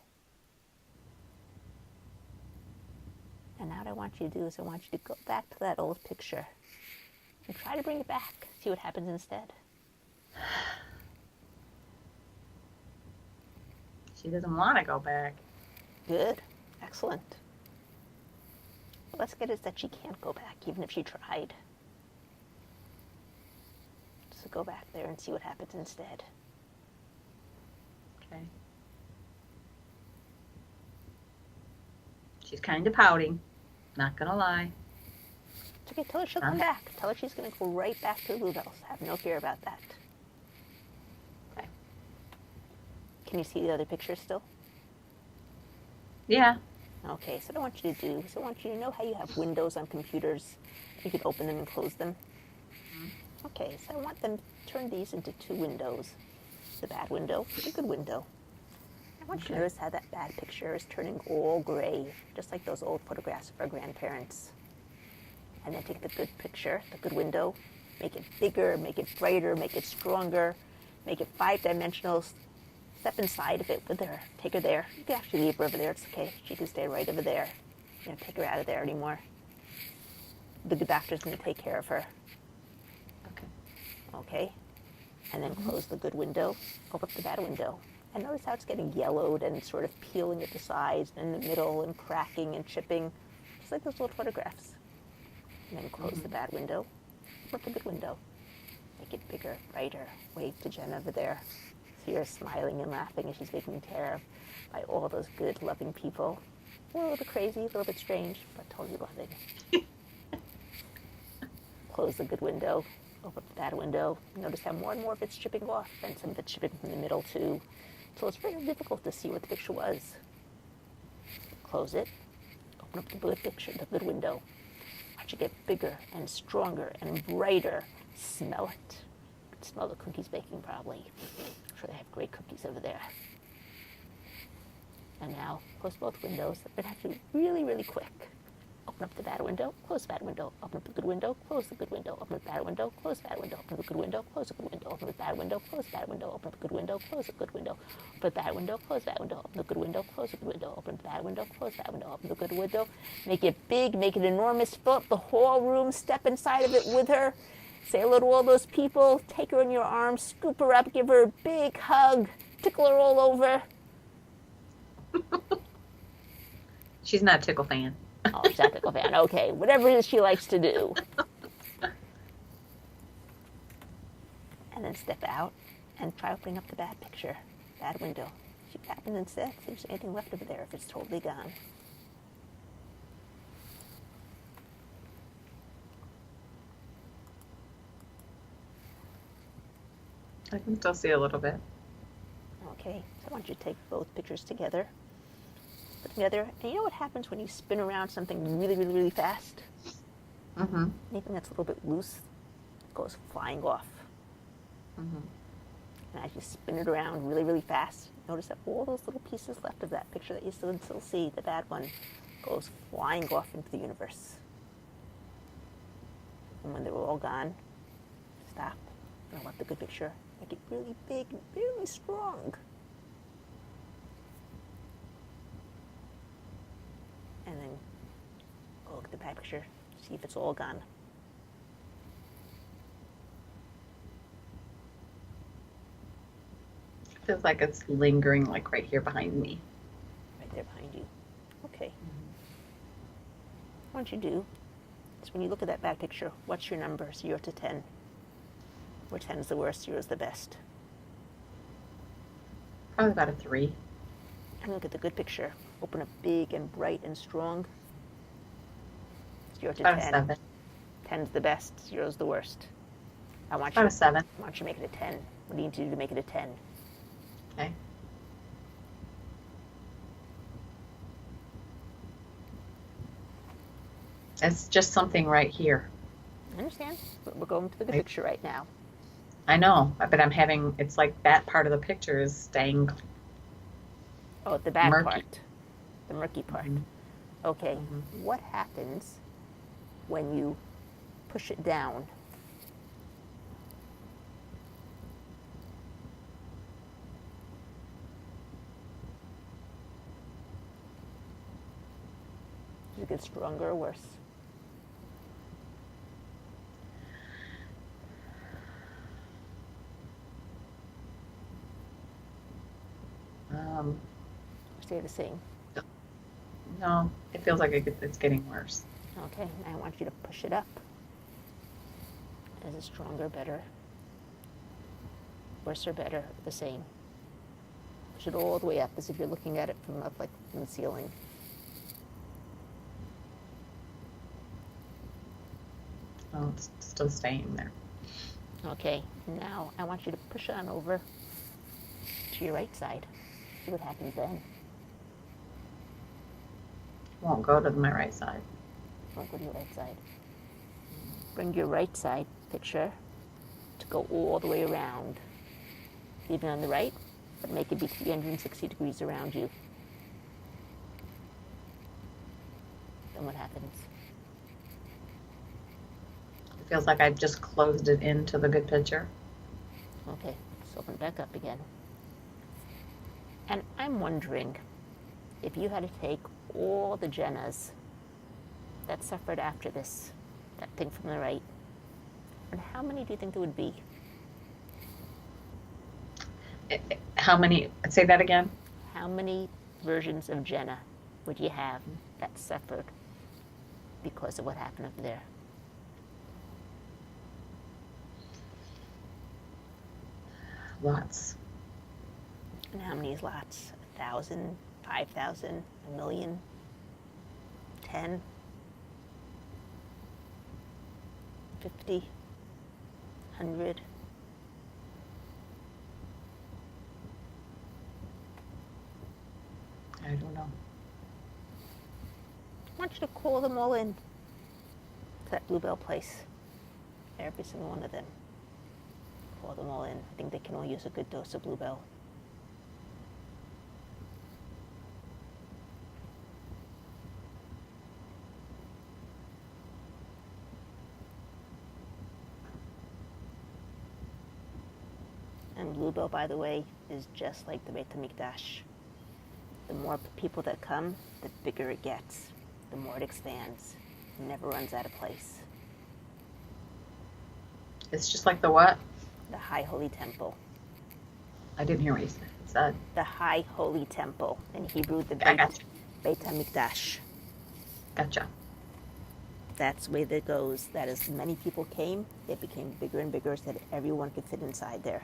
S1: And now what I want you to do is I want you to go back to that old picture and try to bring it back. See what happens instead.
S2: She doesn't want to go back.
S1: Good. Excellent. Let's get it that she can't go back, even if she tried. So go back there and see what happens instead.
S2: Okay. She's kind of pouting. Not gonna lie.
S1: It's okay. Tell her she'll
S2: Huh?
S1: come back. Tell her she's going to go right back to the bluebells. Have no fear about that.
S2: Okay.
S1: Can you see the other picture still?
S2: Yeah.
S1: Okay, so what I want you to do is I want you to know how you have windows on computers. You can open them and close them. Okay, so I want them to turn these into two windows. The bad window, the good window. I want you to notice how that bad picture is turning all gray, just like those old photographs of our grandparents. And then take the good picture, the good window, make it bigger, make it brighter, make it stronger, make it 5-dimensional. Step inside of it with her. Take her there. You can actually leave her over there. It's okay. She can stay right over there. You don't take her out of there anymore. The doctor's going to take care of her.
S2: Okay.
S1: Okay? And then close the good window. Open up the bad window. And notice how it's getting yellowed and sort of peeling at the sides and in the middle and cracking and chipping. Just like those old photographs. And then close the bad window. Open up the good window. Make it bigger, brighter. Wave to Jen over there. See her smiling and laughing as she's taken care of by all those good, loving people. A little bit crazy, a little bit strange, but totally loving. Close the good window, open up the bad window. Notice how more and more of it's chipping off, and some of it's chipping from the middle too. So it's very difficult to see what the picture was. Close it, open up the good picture, the good window. Watch it get bigger and stronger and brighter. Smell it. Smell the cookies baking probably. I'm sure they have great cookies over there. And now close both windows. It has to be really, really quick. Open up the bad window, close the bad window, open up the good window, close the good window, open up the bad window, close the bad window, open up the good window, close the good window, open up the bad window, close the bad window, open up the good window, close the good window, open the bad window, close the bad window, open the good window, close the good window, open the bad window, close the bad window, open the good window. Make it big, make it enormous, fill up the whole room, step inside of it with her. Say hello to all those people, take her in your arms, scoop her up, give her a big hug, tickle her all over.
S2: She's not a tickle fan.
S1: Oh, she's not a tickle fan. Okay, whatever it is she likes to do. And then step out and try opening up the bad picture, bad window. She tapping and said, see if there's anything left over there, if it's totally gone.
S2: I can still see a little bit.
S1: Okay, so I want you to take both pictures together, put them together, and you know what happens when you spin around something really, really, really fast?
S2: Mm-hmm.
S1: Anything that's a little bit loose goes flying off.
S2: Mm-hmm.
S1: And as you spin it around really, really fast, notice that all those little pieces left of that picture that you still see, the bad one, goes flying off into the universe. And when they're all gone, stop. And let the good picture make it really big and really strong. And then go look at the bad picture, see if it's all gone.
S2: Feels like it's lingering, like right here behind me.
S1: Right there behind you. Okay. What you do is when you look at that bad picture, what's your number, 0 to 10? Where 10 is the worst, 0 is the best.
S2: Probably about a 3.
S1: And look at the good picture. Open up big and bright and strong. 0 to
S2: About
S1: 10.
S2: a 7.
S1: 10 is the best, 0 is the worst. I want
S2: About
S1: you
S2: a 7.
S1: I want you to make it a 10. What do you need to do to make it a 10?
S2: Okay. It's just something right here.
S1: I understand, but we're going to the good
S2: Right.
S1: picture right now.
S2: I know, but I'm having, it's like that part of the picture is staying.
S1: Oh, the bad
S2: Murky.
S1: part. The murky part.
S2: Mhm.
S1: Okay,
S2: Mhm.
S1: what happens when you push it down? Does it get stronger or worse? Stay the same.
S2: No, it feels like it's getting worse.
S1: Okay, now I want you to push it up. Is it stronger, better? Worse or better? The same. Push it all the way up as if you're looking at it from up, like from the ceiling.
S2: No, it's still staying there.
S1: Okay, now I want you to push on over to your right side. See what happens then.
S2: Won't go to my right side.
S1: Don't go to your right side. Bring your right side picture to go all the way around. Leave it on the right, but make it be 360 degrees around you. Then what happens?
S2: It feels like I've just closed it into the good picture.
S1: Okay, let's open it back up again. And I'm wondering if you had to take all the Jennas that suffered after this, that thing from the right, and how many do you think there would be?
S2: How many? Say that again.
S1: How many versions of Jenna would you have that suffered because of what happened up there?
S2: Lots.
S1: And how many is lots? 1,000, 5,000, a million, 10, 50, 100?
S2: I don't know.
S1: I want you to call them all in to that Bluebell place. Every single one of them. Call them all in. I think they can all use a good dose of Bluebell. And Bluebell, by the way, is just like the Beit HaMikdash. The more people that come, the bigger it gets. The more it expands. It never runs out of place.
S2: It's just like the what?
S1: The High Holy Temple.
S2: I didn't hear what you said.
S1: The High Holy Temple. In Hebrew, the
S2: I gotcha.
S1: Beit HaMikdash.
S2: Gotcha.
S1: That's the way that goes. That as many people came, it became bigger and bigger so that everyone could fit inside there.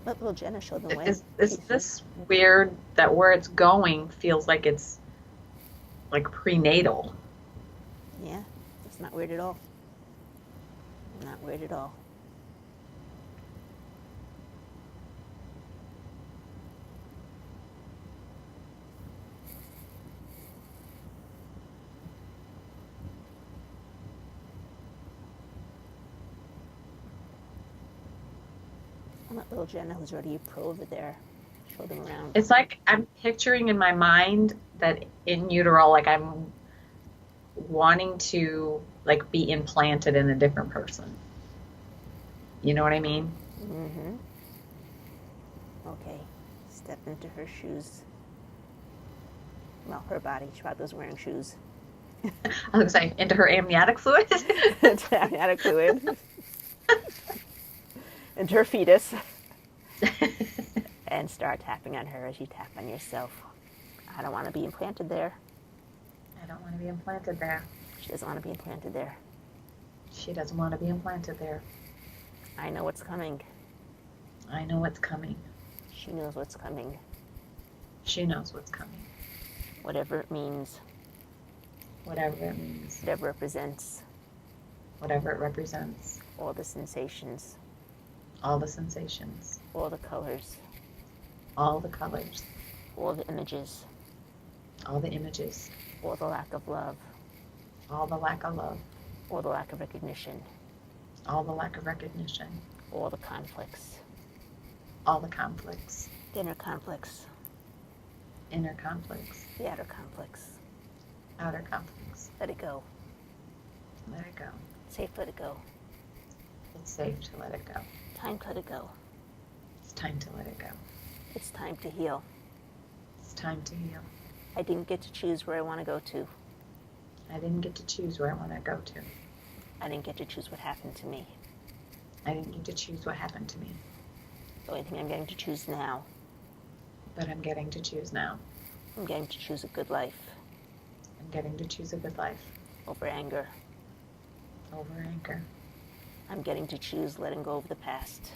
S1: Let little Jenna show them the way.
S2: Is this weird that where it's going feels like it's like prenatal?
S1: Yeah, it's not weird at all. Not weird at all. And let little Jenna, who's already a pro over there, show them around.
S2: It's like I'm picturing in my mind that in utero, like I'm wanting to like be implanted in a different person. You know what I mean?
S1: Mm-hmm. Okay, step into her shoes. Well, her body. She probably was wearing shoes.
S2: I was saying into her amniotic fluid.
S1: Amniotic fluid. Into her fetus. And start tapping on her as you tap on yourself. I don't want to be implanted there.
S2: I don't want to be implanted there.
S1: She doesn't want to be implanted there.
S2: She doesn't want to be implanted there.
S1: I know what's coming.
S2: I know what's coming.
S1: She knows what's coming.
S2: She knows what's coming.
S1: Whatever it means.
S2: Whatever it means.
S1: Whatever it represents.
S2: Whatever it represents.
S1: All the sensations.
S2: All the sensations.
S1: All the colors.
S2: All the colors.
S1: All the images.
S2: All the images.
S1: All the lack of love.
S2: All the lack of love.
S1: All the lack of recognition.
S2: All the lack of recognition.
S1: All the conflicts.
S2: All the conflicts.
S1: The inner conflicts.
S2: Inner conflicts.
S1: The outer conflicts.
S2: Outer conflicts.
S1: Let it go.
S2: Let it go.
S1: Safe, let it go.
S2: It's safe to let it go.
S1: Time to let it go.
S2: It's time to let it go.
S1: It's time to heal.
S2: It's time to heal.
S1: I didn't get to choose where I want to go to.
S2: I didn't get to choose where I want to go to.
S1: I didn't get to choose what happened to me.
S2: I didn't get to choose what happened to me.
S1: The only thing I'm getting to choose now,
S2: But I'm getting to choose now.
S1: I'm getting to choose a good life
S2: I'm getting to choose a good life
S1: over anger,
S2: over anger,
S1: I'm getting to choose letting go of the past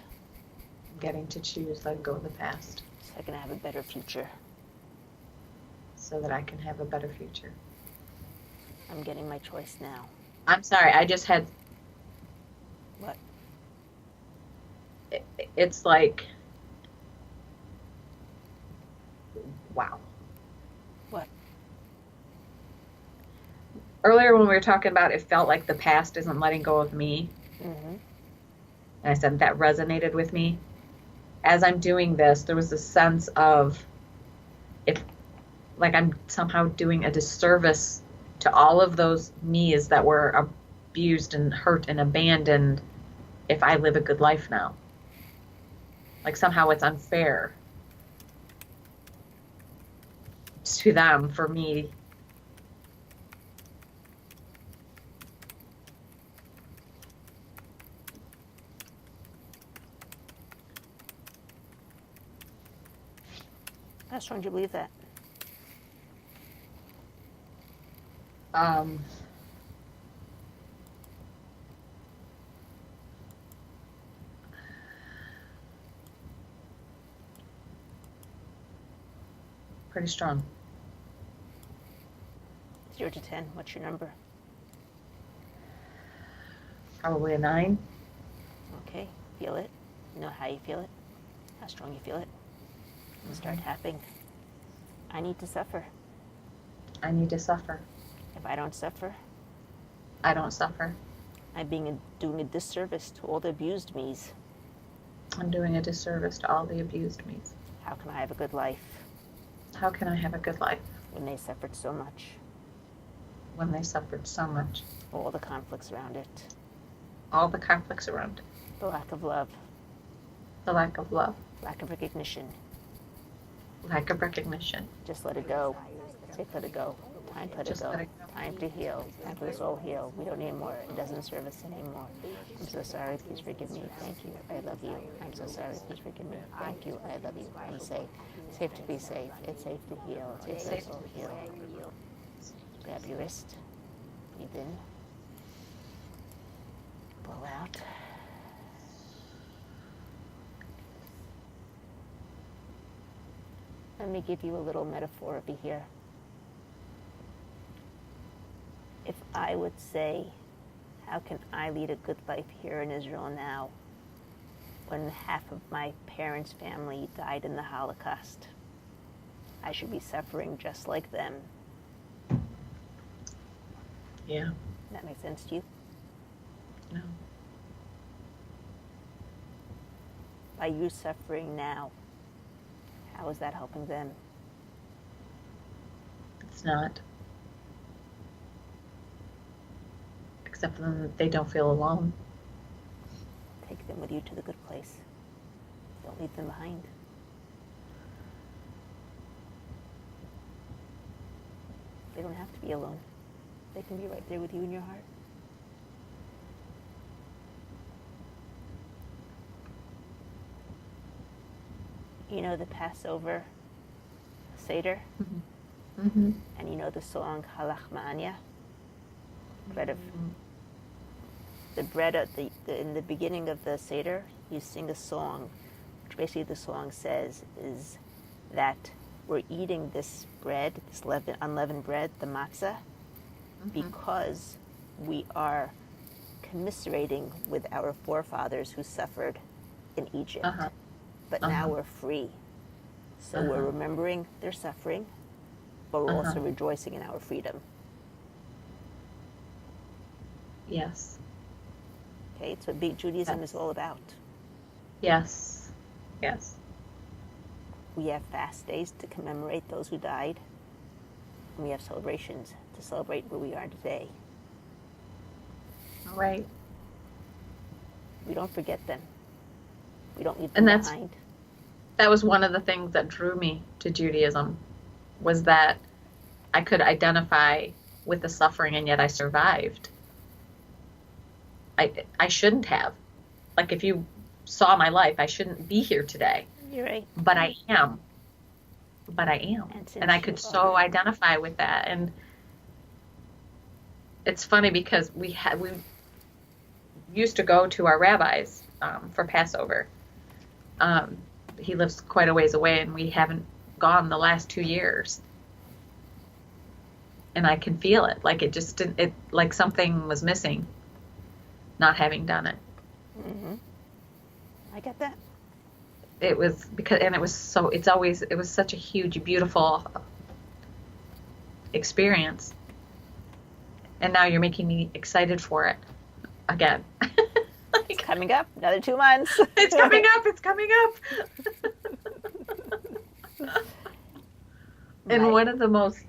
S2: I'm getting to choose letting go of the past
S1: so I can have a better future.
S2: so that I can have a better future.
S1: I'm getting my choice now.
S2: I'm sorry, I just had,
S1: What?
S2: it's like, wow.
S1: What?
S2: Earlier when we were talking about it felt like the past isn't letting go of me,
S1: Mm-hmm.
S2: and I said that resonated with me. As I'm doing this, there was a sense of, if like I'm somehow doing a disservice to all of those me's that were abused and hurt and abandoned if I live a good life now. Like somehow it's unfair to them for me.
S1: How strong do you believe that?
S2: Um, pretty strong.
S1: 0 to 10, what's your number?
S2: Probably a 9.
S1: Okay, feel it. You know how you feel it, how strong you feel it. And start tapping. I need to suffer.
S2: I need to suffer.
S1: If I don't suffer,
S2: I don't suffer.
S1: I'm doing a disservice to all the abused me's.
S2: I'm doing a disservice to all the abused me's.
S1: How can I have a good life
S2: How can I have a good life
S1: when they suffered so much?
S2: when they suffered so much?
S1: All the conflicts around it,
S2: All the conflicts around it,
S1: the lack of love,
S2: the lack of love,
S1: lack of recognition.
S2: lack of recognition.
S1: Just let it go. Take let it go. Time to let it
S2: Just
S1: go.
S2: let it go.
S1: Time to heal. Time for the soul heal. We don't need more. It doesn't serve us anymore. I'm so sorry. Please forgive me. Thank you. I love you. I'm so sorry. Please forgive me. Thank you. I love you. I'm safe. Safe to be safe. It's safe to heal. It's safe to soul heal. Grab your wrist. Breathe in. Blow out. Let me give you a little metaphor over here. If I would say, how can I lead a good life here in Israel now when half of my parents' family died in the Holocaust? I should be suffering just like them.
S2: Yeah.
S1: That makes sense to you?
S2: No.
S1: By you suffering now, how is that helping them?
S2: It's not. Except for them, they don't feel alone.
S1: Take them with you to the good place. Don't leave them behind. They don't have to be alone. They can be right there with you in your heart. You know the Passover Seder?
S2: Mm-hmm. Mm-hmm.
S1: And you know the song Halach Ma'anya? Bread of the bread of in the beginning of the Seder, you sing a song, which basically the song says is that we're eating this bread, this unleavened bread, the matzah, because we are commiserating with our forefathers who suffered in Egypt. But now we're free. So we're remembering their suffering, but we're also rejoicing in our freedom.
S2: Yes.
S1: Okay, it's what Judaism is all about.
S2: Yes. Yes.
S1: We have fast days to commemorate those who died, and we have celebrations to celebrate where we are today.
S2: All right.
S1: We don't forget them. We don't leave them behind.
S2: That was one of the things that drew me to Judaism, was that I could identify with the suffering, and yet I survived. I shouldn't have. Like, if you saw my life, I shouldn't be here today.
S1: You're right.
S2: But I am. And I could so identify with that. And it's funny because used to go to our rabbi's for Passover. Um, he lives quite a ways away, and we haven't gone the last 2 years. And I can feel it. Like it just didn't, it like something was missing, not having done it.
S1: Mm-hmm. I get that.
S2: It was because, and it was so, it's always, it was such a huge, beautiful experience. And now you're making me excited for it again.
S1: It's coming up. Another 2 months.
S2: It's coming up. It's coming up. And one of the most,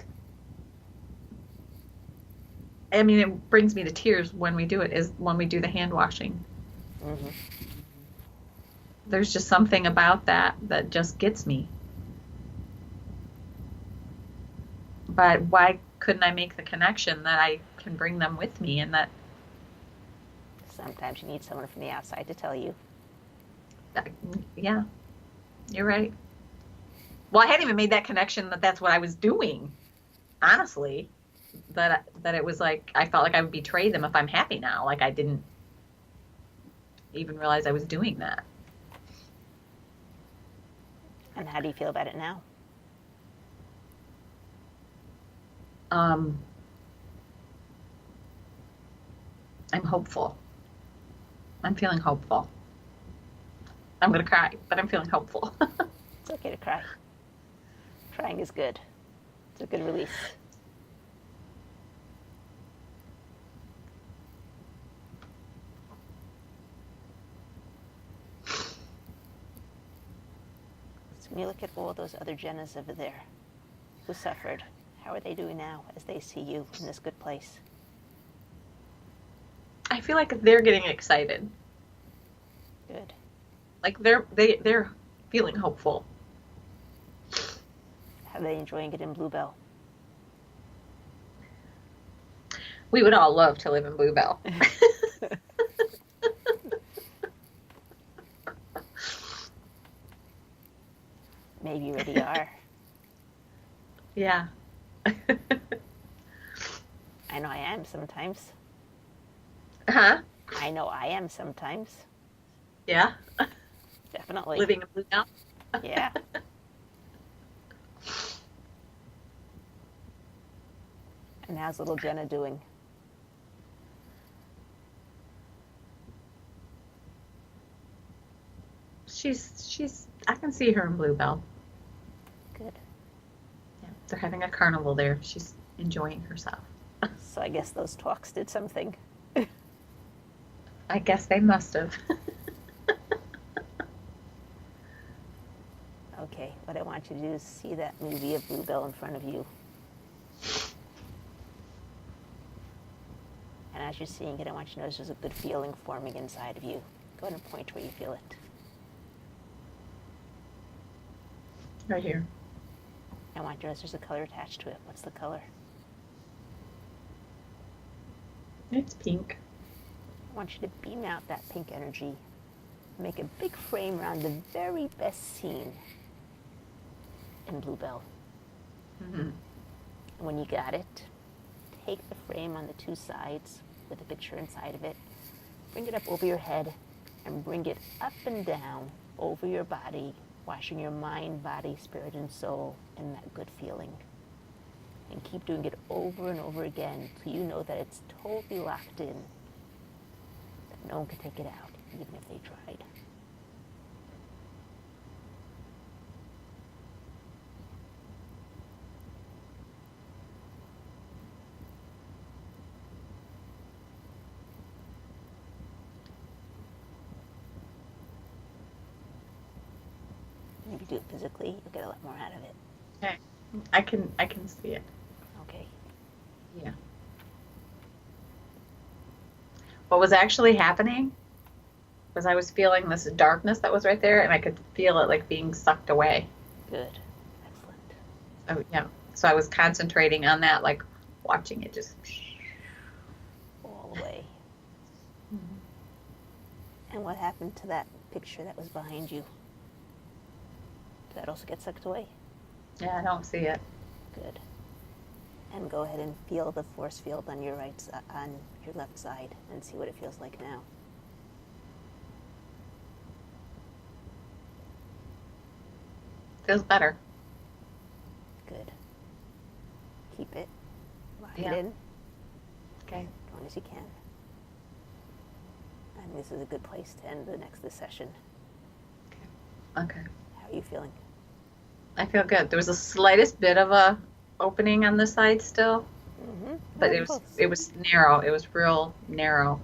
S2: I mean, it brings me to tears when we do it, is when we do the hand washing.
S1: Mm-hmm.
S2: There's just something about that that just gets me. But why couldn't I make the connection that I can bring them with me, and that,
S1: Sometimes you need someone from the outside to tell you.
S2: yeah, you're right. Well, I hadn't even made that connection that that's what I was doing, honestly. That it was like, I felt like I would betray them if I'm happy now. Like I didn't even realize I was doing that.
S1: And how do you feel about it now?
S2: I'm hopeful. I'm feeling hopeful. I'm going to cry, but I'm feeling hopeful.
S1: It's okay to cry. Crying is good. It's a good release. So when you look at all those other Jennas over there who suffered, how are they doing now as they see you in this good place?
S2: I feel like they're getting excited.
S1: Good.
S2: Like they're feeling hopeful.
S1: How are they enjoying it in Bluebell?
S2: We would all love to live in Bluebell.
S1: Maybe you already are.
S2: Yeah.
S1: I know I am sometimes.
S2: Huh?
S1: I know I am sometimes.
S2: Yeah.
S1: Definitely.
S2: Living in Bluebell.
S1: Yeah. And how's little Jenna doing?
S2: She's I can see her in Bluebell.
S1: Good.
S2: Yeah. They're having a carnival there. She's enjoying herself.
S1: So I guess those talks did something.
S2: I guess they must have.
S1: Okay, what I want you to do is see that movie of Bluebell in front of you. And as you're seeing it, I want you to notice there's a good feeling forming inside of you. Go ahead and point where you feel it.
S2: Right here.
S1: I want you to notice there's a color attached to it. What's the color?
S2: It's pink.
S1: I want you to beam out that pink energy. Make a big frame around the very best scene in Bluebell.
S2: Mm-hmm.
S1: And when you got it, take the frame on the two sides with a picture inside of it, bring it up over your head, and bring it up and down over your body, washing your mind, body, spirit, and soul in that good feeling. And keep doing it over and over again till you know that it's totally locked in, that no one can take it out, even if they tried. And if you do it physically, you'll get a lot more out of it.
S2: Okay. I can see it.
S1: Okay.
S2: Yeah. What was actually happening was I was feeling this darkness that was right there, and I could feel it like being sucked away.
S1: Good. Excellent.
S2: Oh yeah. So I was concentrating on that, like watching it just
S1: All the way. And what happened to that picture that was behind you? Did that also get sucked away?
S2: Yeah, I don't see it.
S1: Good. And go ahead and feel the force field on your on your left side and see what it feels like now.
S2: feels better.
S1: Good. Keep it. Lock
S2: Yeah.
S1: it in
S2: Okay.
S1: as long as you can. And this is a good place to end this session.
S2: Okay.
S1: How are you feeling?
S2: I feel good. There was the slightest bit of a opening on the side still,
S1: Mm-hmm.
S2: but
S1: Close.
S2: it was narrow. It was real narrow.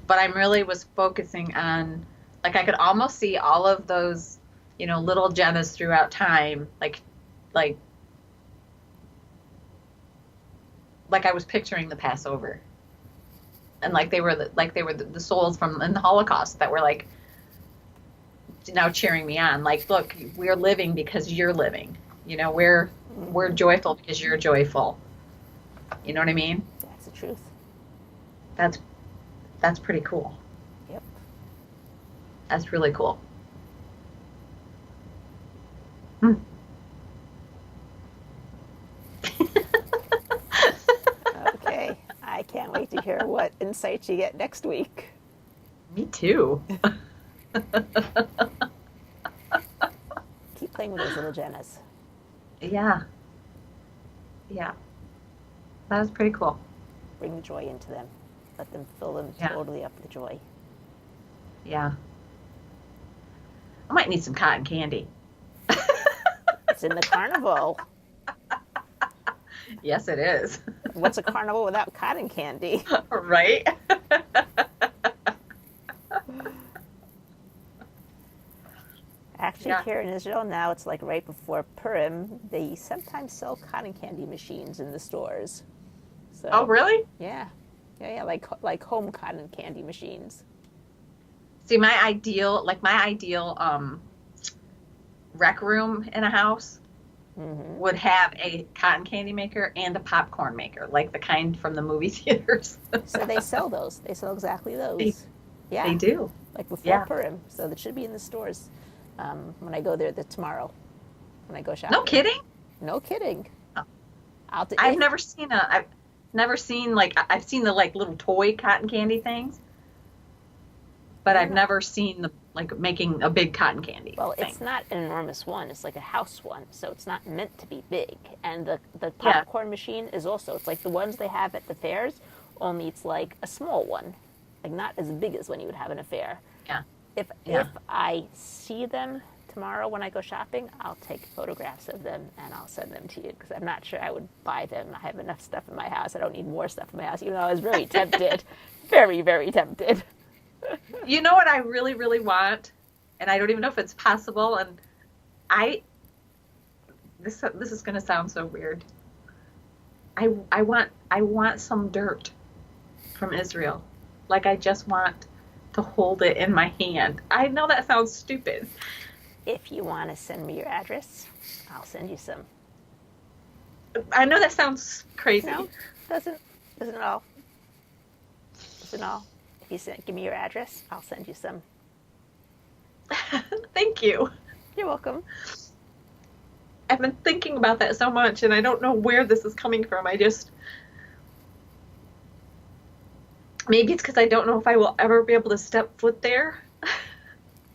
S2: But I really was focusing on, like, I could almost see all of those, little Jennas throughout time, like I was picturing the Passover, and like they were the souls from in the Holocaust that were like now cheering me on. Like, look, we're living because you're living. We're joyful because you're joyful. You know what I mean?
S1: That's the truth.
S2: That's pretty cool.
S1: Yep.
S2: That's really cool.
S1: Okay. I can't wait to hear what insights you get next week.
S2: Me too.
S1: Keep playing with those little Jennas.
S2: Yeah. Yeah. That was pretty cool.
S1: Bring the joy into them. Let them fill them totally up with joy.
S2: Yeah. I might need some cotton candy.
S1: It's in the carnival.
S2: Yes, it is.
S1: What's a carnival without cotton candy?
S2: Right?
S1: Actually, here in Israel now, it's like right before Purim, they sometimes sell cotton candy machines in the stores. So,
S2: Oh, really?
S1: Yeah, like home cotton candy machines.
S2: See, my ideal rec room in a house would have a cotton candy maker and a popcorn maker, like the kind from the movie theaters.
S1: So they sell those. They sell exactly those.
S2: They do.
S1: Like before Purim. So that should be in the stores when I go there tomorrow, when I go shopping.
S2: No kidding?
S1: No kidding.
S2: Oh. I've never seen I've seen the like little toy cotton candy things, but I've never seen the like making a big cotton candy.
S1: Well,
S2: thing.
S1: It's not an enormous one. It's like a house one, so it's not meant to be big. And the popcorn machine is also, it's like the ones they have at the fairs, only it's like a small one, like not as big as one you would have in a fair.
S2: Yeah.
S1: If I see them tomorrow when I go shopping, I'll take photographs of them and I'll send them to you, because I'm not sure I would buy them. I have enough stuff in my house. I don't need more stuff in my house. Even though I was very tempted, very, very tempted.
S2: You know what I really, really want, and I don't even know if it's possible, and this is going to sound so weird. I want some dirt from Israel. Like, I just want to hold it in my hand. I know that sounds stupid.
S1: If you want to send me your address, I'll send you some.
S2: I know that sounds crazy.
S1: No, doesn't at all. Doesn't at all. If you give me your address, I'll send you some.
S2: Thank you.
S1: You're welcome.
S2: I've been thinking about that so much, and I don't know where this is coming from. Maybe it's because I don't know if I will ever be able to step foot there.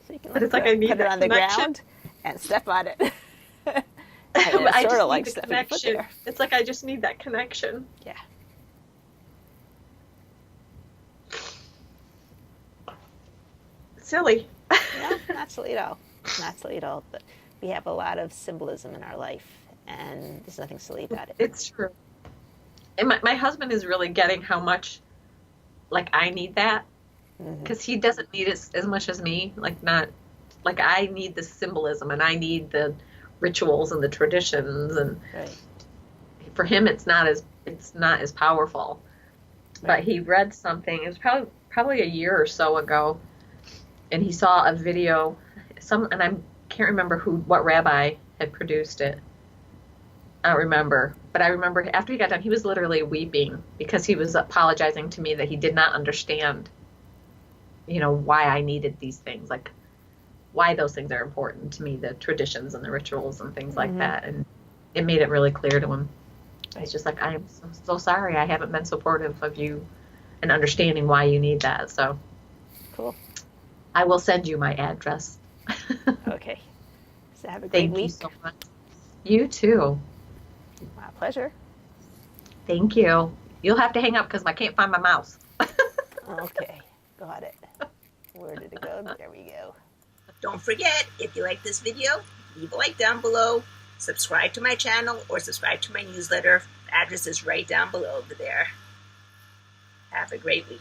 S1: So you can
S2: but it's like I need
S1: put it on the ground and step on it. And
S2: I
S1: sort
S2: just
S1: of like
S2: need the
S1: stepping foot
S2: connection.
S1: there.
S2: It's like I just need that connection.
S1: Yeah.
S2: Silly.
S1: No, not silly at all. Not silly at all. But we have a lot of symbolism in our life, and there's nothing silly about it.
S2: It's true. And my husband is really getting how much, like, I need that. Because he doesn't need it as much as me. I need the symbolism, and I need the rituals and the traditions, and for him it's not as powerful. Right. But he read something. It was probably a year or so ago, and he saw a video. And I can't remember what rabbi had produced it. I don't remember, but I remember after he got done, he was literally weeping because he was apologizing to me that he did not understand, why I needed these things, like why those things are important to me, the traditions and the rituals and things like that. And it made it really clear to him. He's just like, I am so sorry I haven't been supportive of you and understanding why you need that. So
S1: cool.
S2: I will send you my address.
S1: Okay. So have a great
S2: Thank you
S1: week.
S2: so much. You too.
S1: My pleasure.
S2: Thank you. You'll have to hang up because I can't find my mouse.
S1: Okay, got it. Where did it go? There we go.
S3: Don't forget, if you like this video, leave a like down below, subscribe to my channel, or subscribe to my newsletter. The address is right down below over there. Have a great week.